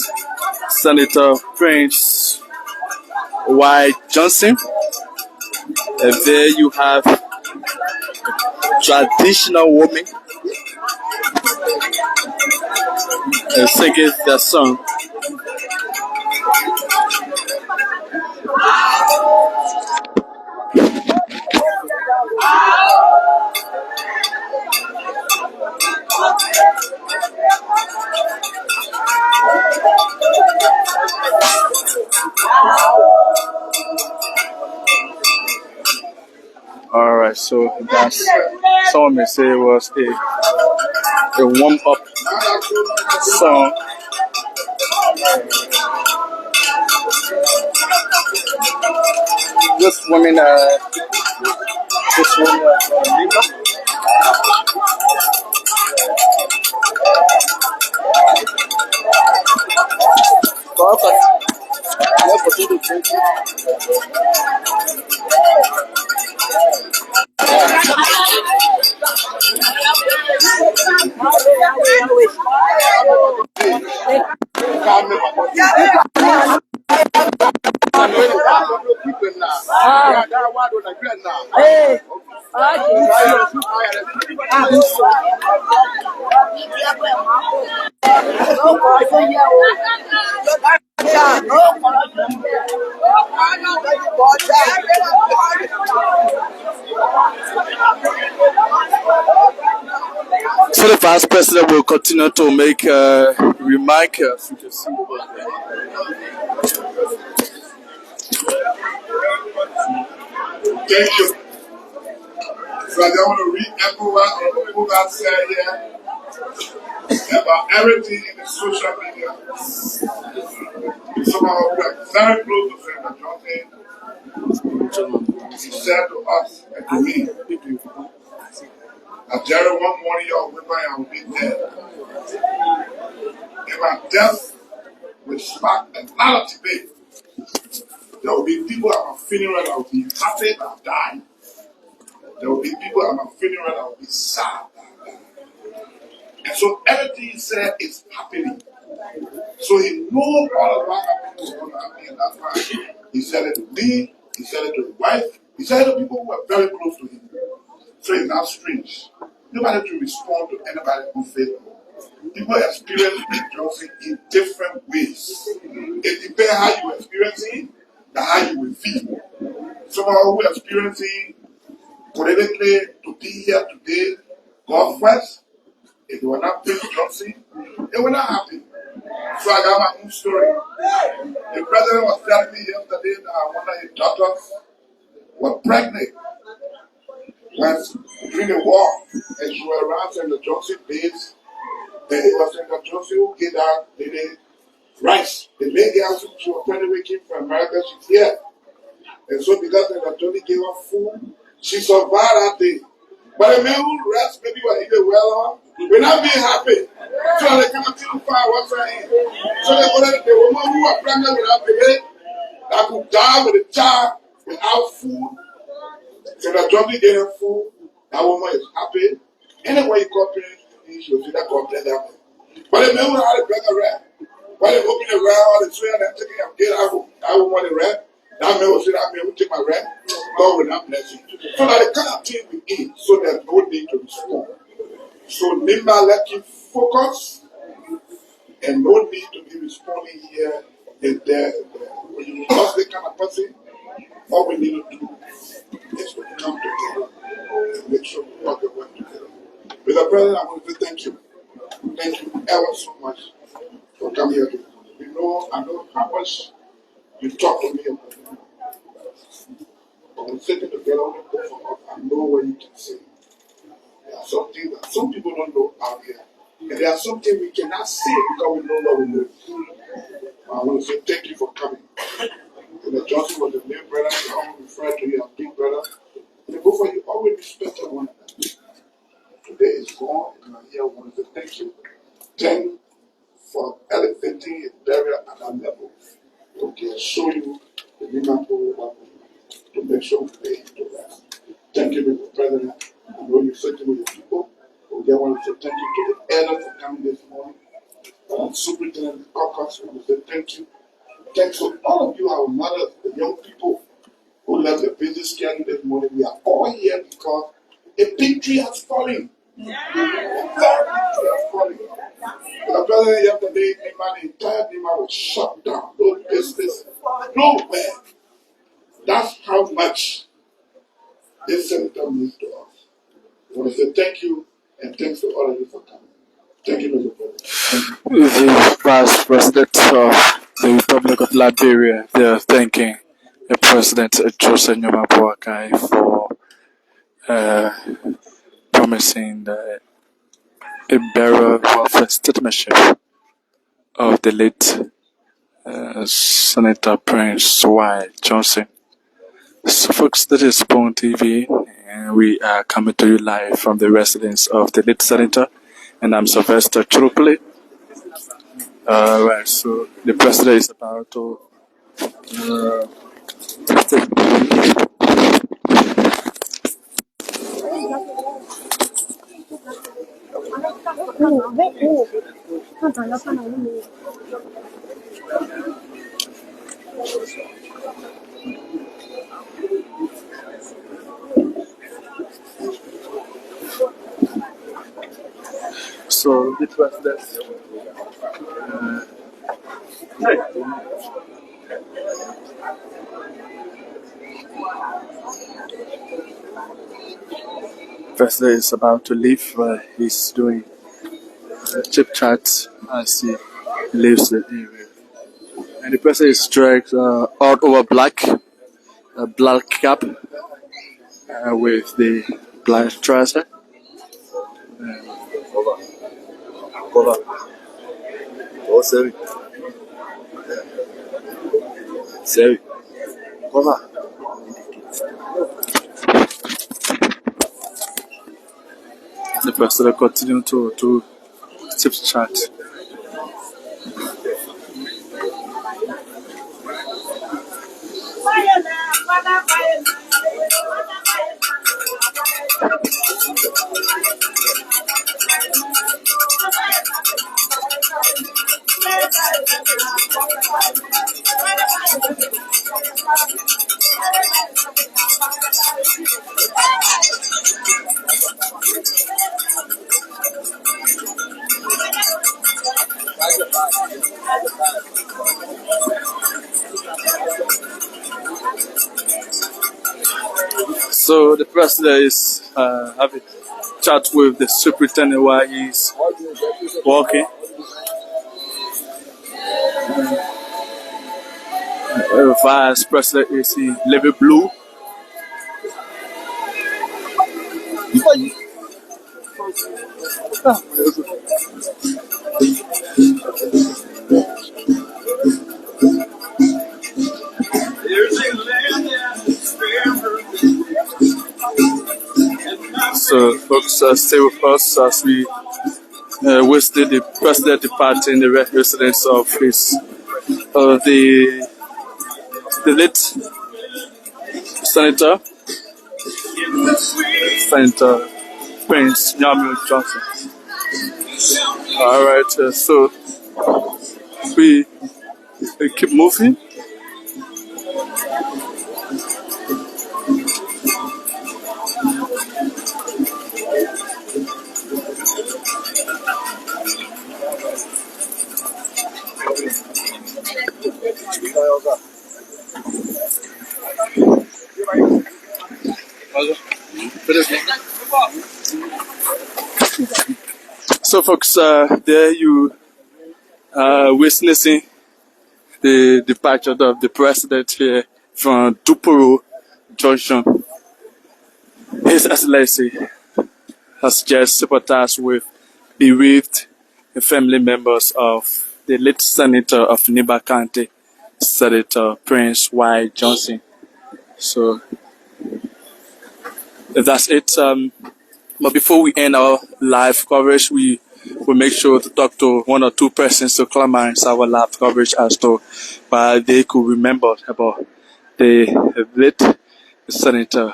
Senator Prince Y. Johnson. There you have traditional women singing their song. All right, so that's someone may say it was a warm up song. This woman, Lima. Boakai. Yeah, potato cake. So the vice president will continue to make remarks. Thank you. So I don't want to re-echo what people have said here about everything in the social media. Somehow we are very close to Senator Johnson. He said to us and to me, that Jerry, one morning y'all with me, I will be dead. If my death will spark a lot of debate, there will be people at my funeral that will be happy that I died. There will be people at my funeral that will be sad that I died. And so everything he said is happening. So he knows all about happening to me, and that's why he said it to me, he said it to his wife, he said it to people who were very close to him. So it's not strange. Nobody to respond to anybody who failed. People experience rejoicing in different ways. It depends how you experience it and how you will feel. Someone who experiencing politically to be here today, God first, if you were not paying Johnson, it will not happen. So I got my own story. The president was telling me yesterday that one of his daughters was pregnant when during the war, and she was around in the Johnson base. And it was in the Johnson who gave her the rice. The lady asked she was trying to came from America, she's here. And so because the Johnson gave her food, she survived that day. But the man who rest maybe was either well on, we're not being happy. So they cannot tell far what's her in. So they go to the woman who was pregnant without baby, that could die with a child without food. So the Johnson gave her food, that woman is happy. Anyway, you cooperate, she'll see that complaint that way. But the man who had a bag of rat, while they open the rat, all the sweat and taking a get out, I will want the rat. That man will say that man will take my rat. God will not bless you. So that the kind of thing we eat, so there's no need to respond. So Nimba let you focus and no need to be responding here and there. When you lost the kind of person, all we need to do is to come together and make sure we work together. Mr. President, I want to say thank you. Thank you ever so much for coming here today. I know how much you talk to me about it. But when sitting together on the both of us, I know what you can say. There are some things that some people don't know out here. And there are some things we cannot say because we know what we know. I want to say thank you for coming. And Johnson was a little brother, I always refer to you as big brother. And both of you always respected one another. Today is gone, and I here want to say thank you. Thank you for elevating his burial at that level. Okay, show you the miracle to make sure we pay him to rest. Thank you, Mr. President. I know you're sitting with your people. Okay, I want to say thank you to the elders for coming this morning. Superintendent Caucus, I want to say thank you. Thanks to all of you, our mothers, the young people who left the busy schedule this morning. We are all here because a big tree has fallen. Yeah. A very big tree has fallen. The president yesterday, the entire Nima was shut down. No business, nowhere. That's how much this senator means to us. I want to say thank you and thanks to all of you for coming. Thank you, Mr. President. The Vice President of the Republic of Liberia, they are thanking the President Joseph Boakai for promising a burial welfare statesmanship of the late Senator Prince Y. Johnson. So, folks, this is Spoon TV, and we are coming to you live from the residence of the late senator, and I'm Sylvester Churupli. Right, so the president is about to so the president. President is about to leave. He's doing chip chat as he leaves the area. And the president is dressed all over black, a black cap with the black trouser. Oh, sorry. Sorry. The president continues to chip chat. So the president is having chat with the superintendent while he's walking. The vice president is in navy blue. So folks, stay with us as we visited the president departing the residence of the late Senator Prince Johnson. All right, so we keep moving. So folks, there you are witnessing the departure of the president here from Duporo Junction. His Excellency has just sympathized with Bereaved family members of the late senator of Niba County, Senator Prince Y. Johnson. So that's it. But before we end our live coverage, we will make sure to talk to one or two persons to climate our live coverage as to why they could remember about the late Senator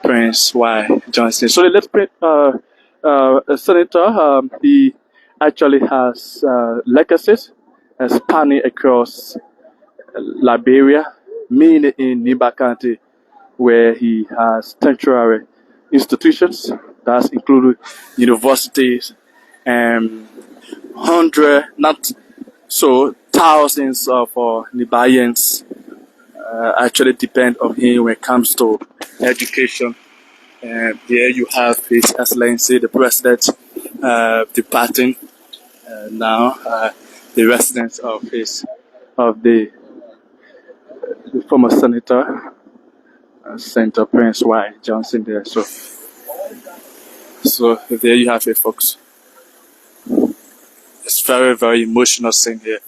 Prince Y. Johnson. So the late Senator, he actually has legacies spanning across Liberia, mainly in Niba County, where he has tertiary institutions that's included universities and not so thousands of Nibaians actually depend on him when it comes to education. And there you have His Excellency the President departing now. The residence of the former Senator Senator Prince Y. Johnson there. So there you have it, folks. It's very, very emotional scene here.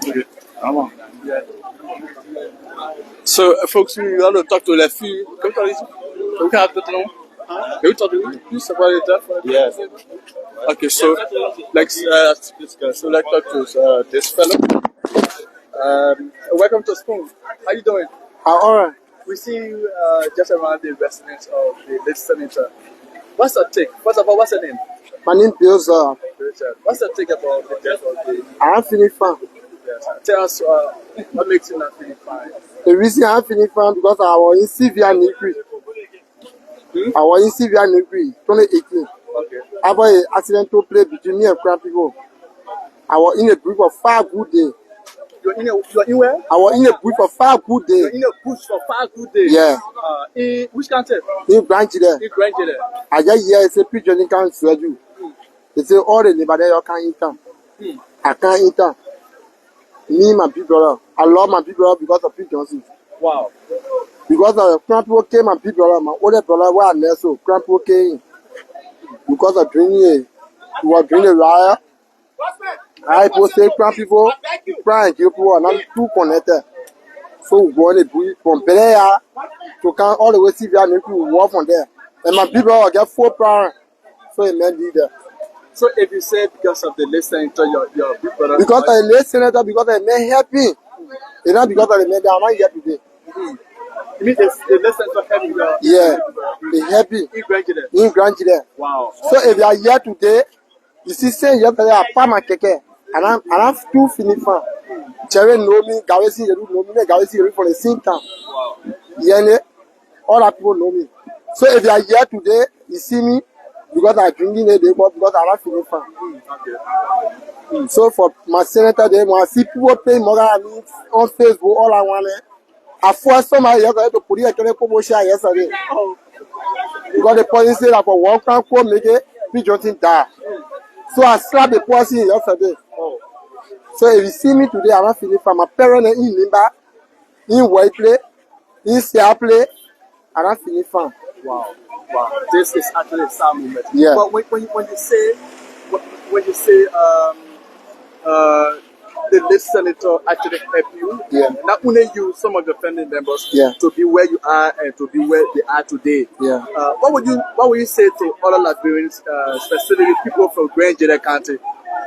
Okay. Come on. So, folks, we want to talk to the few. Can we have the name? Can we talk to you? Please about it. Yes. Okay, so let's talk to this fellow. Welcome to school. How you doing? All right. We see you just around the residence of the late senator. What's your take? First of all, what's your name? My name is What's your take about the death of the? I'm feeling fine. Yes. Tell us what makes you not feeling fine. The reason I'm feeling fine because I was in severe degree. I was in severe degree 2018. Okay. After an accident took place between me and crowd people. I was in a group of 5 good days. You're in where? I was in a group of 5 good days. You're in a bush for 5 good days. Yeah. In which country? In Branch there. In Grange there. I just hear it's a picture in can't swear you. They say all the neighbor there you can't enter. I can't enter. Me, my big brother. I love my big brother because of Pete Johnson. Wow. Because of Crampo came, my big brother, my older brother were there, so Crampo came. Because of drinking we were drinking a riot. I posted Crampo, Frank, you and I'm too connected. So we go on a brief from Berea to come all the way to Sivia and we walk from there. And my big brother get 4 parents. So he meant there. So if you say because of the late senator, your big brother. Because of the late senator, because of the men helping. It's not because of the men, they are not here today. You mean the late senator helping your? Yeah, they helping. In Grange there. In Grange there. Wow. So if you are here today, you see, say yesterday I pack my keke and I'm too feeling fine. Cherry know me, Gawesi know me, Gawesi for the same time. Wow. Yeah, all that people know me. So if you are here today, you see me because I'm drinking a day, but because I'm not feeling fine. Okay. So for my senator, they want to see people paying more than me on Facebook, all I want. I forced somebody yesterday to put it in a promotion yesterday. Because the police said that for 1 crime, make it, Pete Johnson die. So I slapped the person yesterday. Oh. So if you see me today, I'm not feeling fine. My parents are in Limba, in Whiteplay, in Seattle, I'm not feeling fine. Wow. Wow. This is actually a sad moment. Yeah. But when you say the late senator actually helped you, Yeah. not only you, some of your family members, Yeah. to be where you are and to be where they are today. Yeah. What would you say to other Liberians, specifically people from Grange County,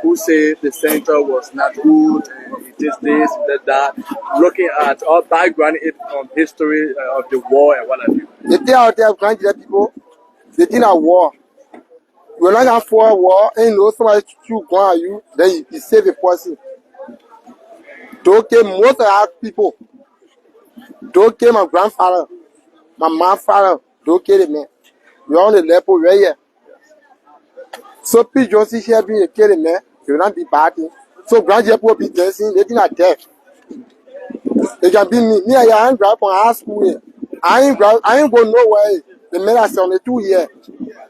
who say the senator was not good and he did this, he did that, looking at or backgrounding it from history of the war and what have you? The thing out there, Grange people, they think at war. You're not going for a war, and you know somebody shoot gun at you, then you save a person. Don't kill most of our people. Don't kill my grandfather, my mom's father. Don't kill the man. You're on the level right here. So Pete Johnson here being a killing man, it will not be bad thing. So graduate people be dancing, they think are deaf. It can be me. I ain't grab on high school here. I ain't go nowhere. The men are on the 2 years.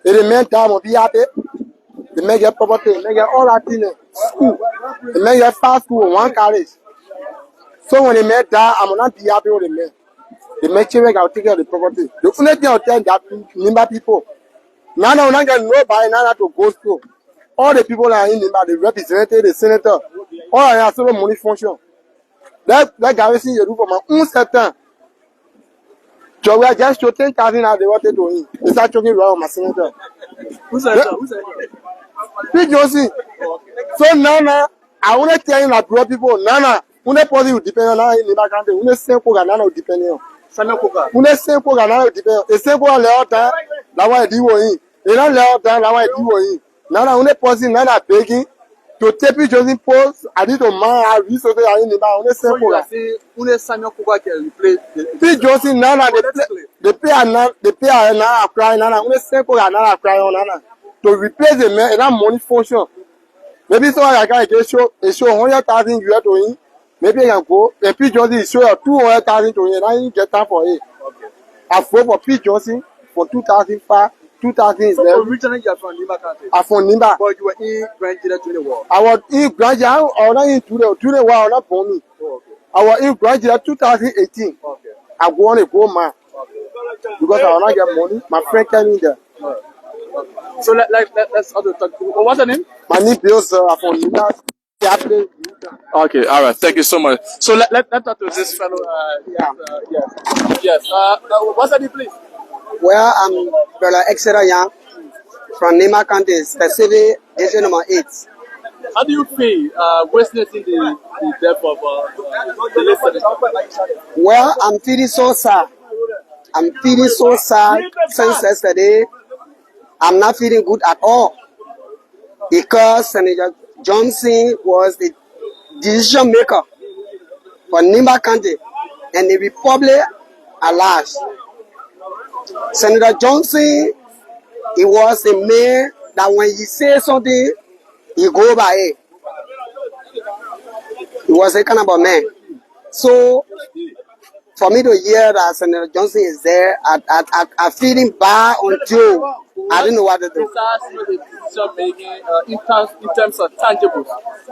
If the men time will be happy. The men get property, the men get all that in school. The men get fast school, one college. So when the men die, I'm not be happy with the men. The men children can take care of the property. The only thing I'll tell that Nimba people. Now I don't get nobody now to go through. All the people that are in Nimba, the representative, the senator, all I have solo money function. That garrison you do for my own certain. So we are just to 10,000 as they wanted to him. They start talking about my senator. Who said that? Who said that? Big Johnson. So now, I want to tell you that poor people, Nana, who ne posi will depend on in the country, who ne simple Nana will depend on. Who ne simple Nana will depend on. A simple leota, that why do you in. A leota, that why do you in. Nana, who ne posi Nana begging to take Big Johnson post, I need to man, I resources are in the bar, who ne simple. So you are saying, who ne Samuel Kuba can replace Big Johnson, Nana, they pay a Nana crying, Nana, who ne simple Nana crying on Nana. To replace the man, and that money function. Maybe so I can get show 100,000 US to him. Maybe I can go. And P. Johnson is show 200,000 to him, and I didn't get time for it. Okay. I fought for P. Johnson for 2005. 2000 is so originally you are from Nimba country. I'm from Nimba. But you were in Granjida to the war. I was in Granjida. I was not into the war. Not for me. Oh, okay. I was in Granjida 2018. Okay. I go on a go man. Okay. Because I will not get money. My friend came in there. Okay. So let's also talk. What's your name? My name is from Nimba. Okay, all right. Thank you so much. So let's talk to this fellow. Yes. What's your name, please? Well, I'm Brother Exeter Young from Nema County, specific division number 8. How do you feel witnessing the death of the late senator? Well, I'm feeling so sad. I'm feeling so sad since yesterday. I'm not feeling good at all because Senator Johnson was the decision maker for Nimba County and the Republic at large. Senator Johnson, he was a man that when he says something, he go by it. He was a kind of a man. So, for me to hear that Senator Johnson is there, I feeling bad until I don't know what to do. Decision making in terms of tangibles.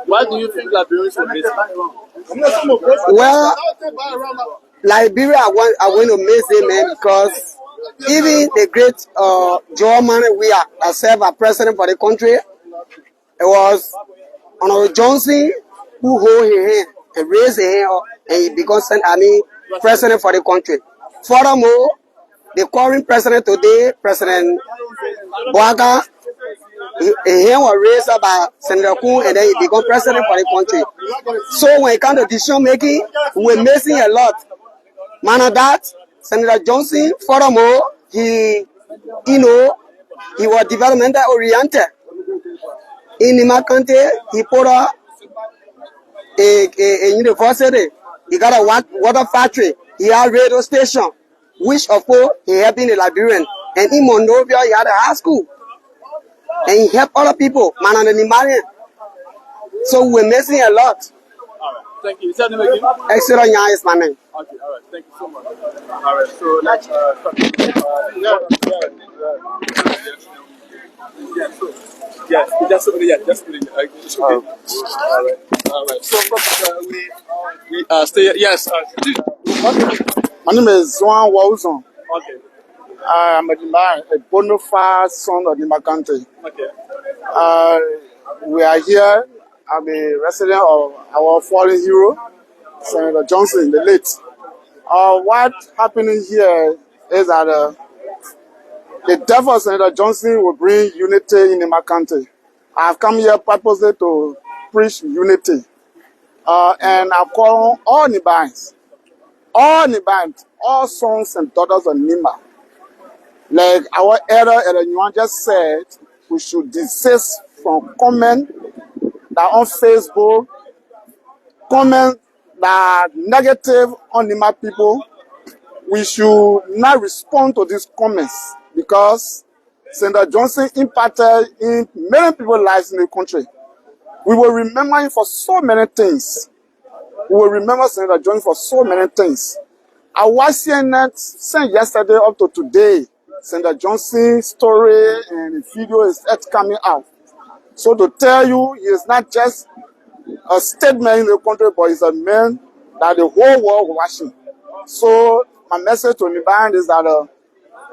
What do you think Liberians will miss? Well, Liberia, I want to miss him, man, because even the great German we are serve as president for the country, it was Honorable Johnson who hold his hand and raise his hand up, and he becomes president for the country. Furthermore, the current president today, President Boakai, his hand was raised up by Senator Koung, and then he became president for the country. So when it comes to decision making, we're missing a lot. Man of that, Senator Johnson, furthermore, he was developmental oriented. In Nema County, he put up a university. He got a water factory. He had a radio station, which of course he helped in the Liberian. And in Monrovia, he had a high school. And he helped other people, man and the Nimarian. So we're missing a lot. All right, thank you. Is that the name again? Excellent, yeah, is my name. Okay, all right, thank you so much. All right, so let's just over there. Just over there. It's okay. All right. So we stay. Yes. My name is Juan Wilson. Okay. I'm a bona fide son of Nimba County. Okay. We are here. I'm a resident of our fallen hero, Senator Johnson, the late. What happening here is that the death of Senator Johnson will bring unity in Nimba County. I've come here purposely to preach unity. And I call on all Nimbans, all sons and daughters of Nimba. Like our elder Yuan just said, we should desist from comment that on Facebook, comment that negative on Nimba people. We should not respond to these comments because Senator Johnson impacted in many people's lives in the country. We will remember him for so many things. We will remember Senator Johnson for so many things. I watched CNN since yesterday up to today. Senator Johnson's story and the video is coming out. So to tell you, he is not just a statement in the country, but he's a man that the whole world watching. So my message to Nibayan is that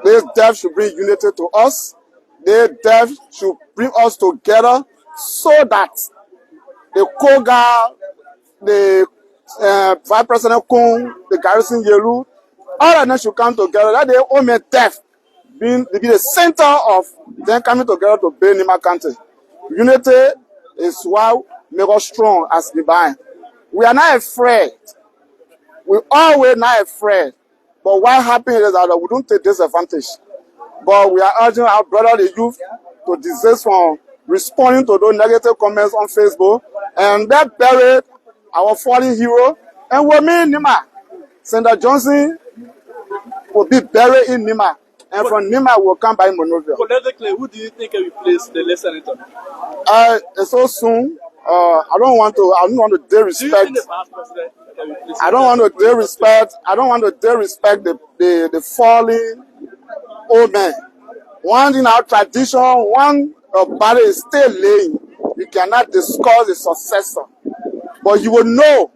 this death should bring unity to us. This death should bring us together so that the Koga, the Vice President Koung, the Garrison Yelu, all of them should come together. That they all make death be the center of them coming together to build Nima County. Unity is what makes us strong as Nibayan. We are not afraid. We always not afraid. But what happens is that we don't take disadvantage. But we are urging our brother, the youth, to desist from responding to those negative comments on Facebook. And that buried our fallen hero. And we mean Nima. Senator Johnson will be buried in Nima. And from Nima will come by Monrovia. Politically, who do you think will replace the late senator? It's so soon. I don't want to disrespect. I don't want to disrespect the fallen old man. One in our tradition, one body is still laying. You cannot discuss the successor. But you will know.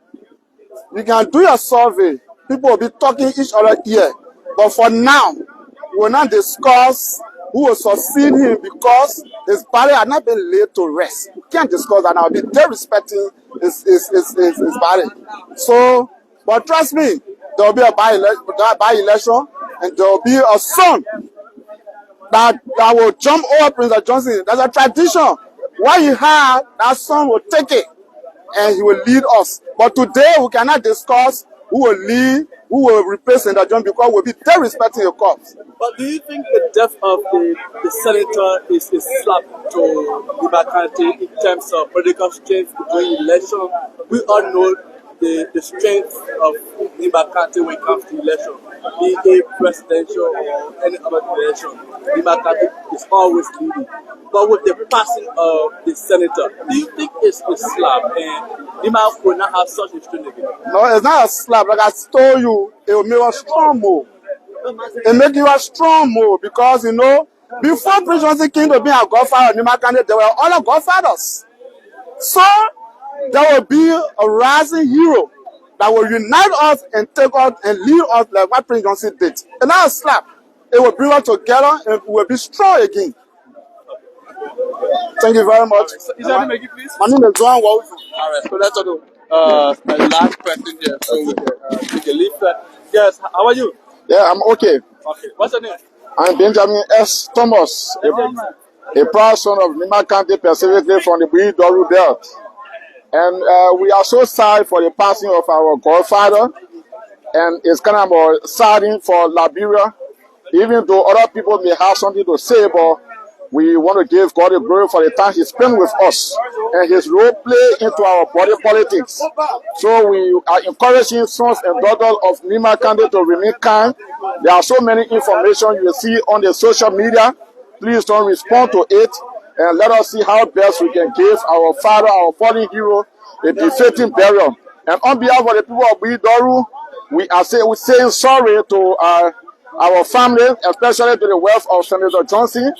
You can do your survey. People will be talking each other here. But for now, we will not discuss who will succeed him because his body had not been laid to rest. We can't discuss that now. We'll be disrespecting his body. So, but trust me, there will be a by-election and there will be a son that will jump over President Johnson. That's a tradition. What you have, that son will take it and he will lead us. But today we cannot discuss who will lead, who will replace Senator Johnson because we'll be disrespecting your corpse. But do you think the death of the senator is a slap to Niba County in terms of political strength during election? We all know the strength of Niba County when it comes to election, be it presidential or any other election. Niba County is always leading. But with the passing of the senator, do you think it's a slap and Niba will not have such a strength again? No, it's not a slap. Like I told you, it will make a strong move. It make you a strong move because, you know, before Prince Johnson came to be a godfather of Nima County, there were other godfathers. So, there will be a rising hero that will unite us and take us and lead us like what Prince Johnson did. It's not a slap. It will bring us together and we will be strong again. Thank you very much. So, is that make it, please? My name is Juan Waufu. All right, so that's all. My last question here. So we can take a leave. Yes, how are you? Yeah, I'm okay. Okay, what's your name? I'm Benjamin S. Thomas, a proud son of Nima County, specifically from the Bereaved belt. And we are so sorry for the passing of our godfather, and it's kind of saddening for Liberia, even though other people may have something to say, but we want to give God the glory for the time he spent with us and his role play into our body politics. So we are encouraging sons and daughters of Nima County to remain calm. There are so many information you will see on the social media. Please don't respond to it and let us see how best we can give our father, our fallen hero, a befitting burial. And on behalf of the people of Bidoru, we are saying sorry to our family, especially to the wife of Senator Johnson.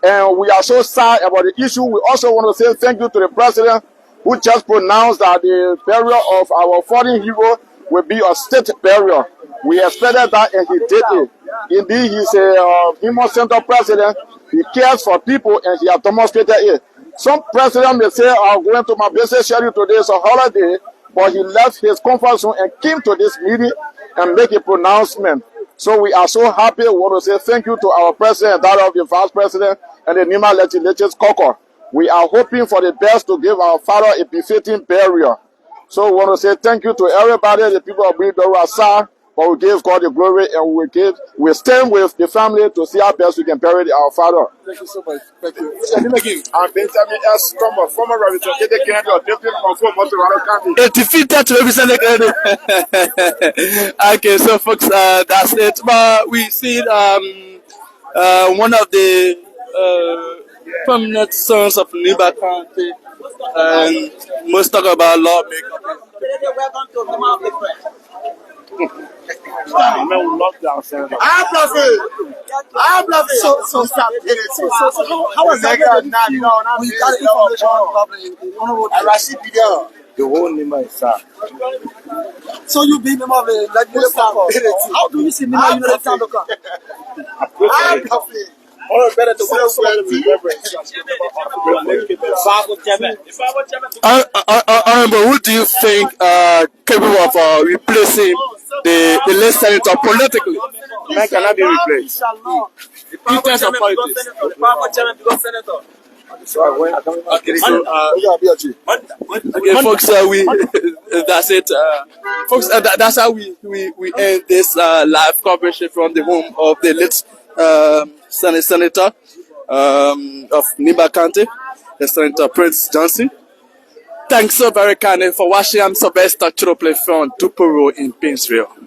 And we are so sad about the issue. We also want to say thank you to the president who just pronounced that the burial of our fallen hero will be a state burial. We expected that and he did it. Indeed, he's a human-centered president. He cares for people and he has demonstrated it. Some presidents may say, I'm going to my business schedule today, it's a holiday, but he left his comfort zone and came to this meeting and make a pronouncement. So we are so happy. We want to say thank you to our president and that of the vice president and the Nima Legislatures Caucus. We are hoping for the best to give our father a befitting burial. So we want to say thank you to everybody, the people of Bereaved are sad, but we give God the glory and we stand with the family to see how best we can bury our father. Thank you so much. Thank you. What's your name again? I'm Benjamin S. Thomas, former representative candidate of Deputy Control Motorado County. A defeated representative. Okay, so folks, that's it. But we see one of the prominent sons of Niba County Most talk about lawmaking. So how was that? We got information on The whole name is Sir. So you be member of the legislative. How do you see me now? You know the local. Who do you think capable of replacing the late senator politically? Man cannot be replaced. In terms of politics. Okay, folks, that's it. Folks, that's how we end this live coverage from the home of the late senator of Nimba County, the Senator Prince Johnson. Thanks so very kindly for watching. I'm Sylvester Chirople from Tuporo in Painesville.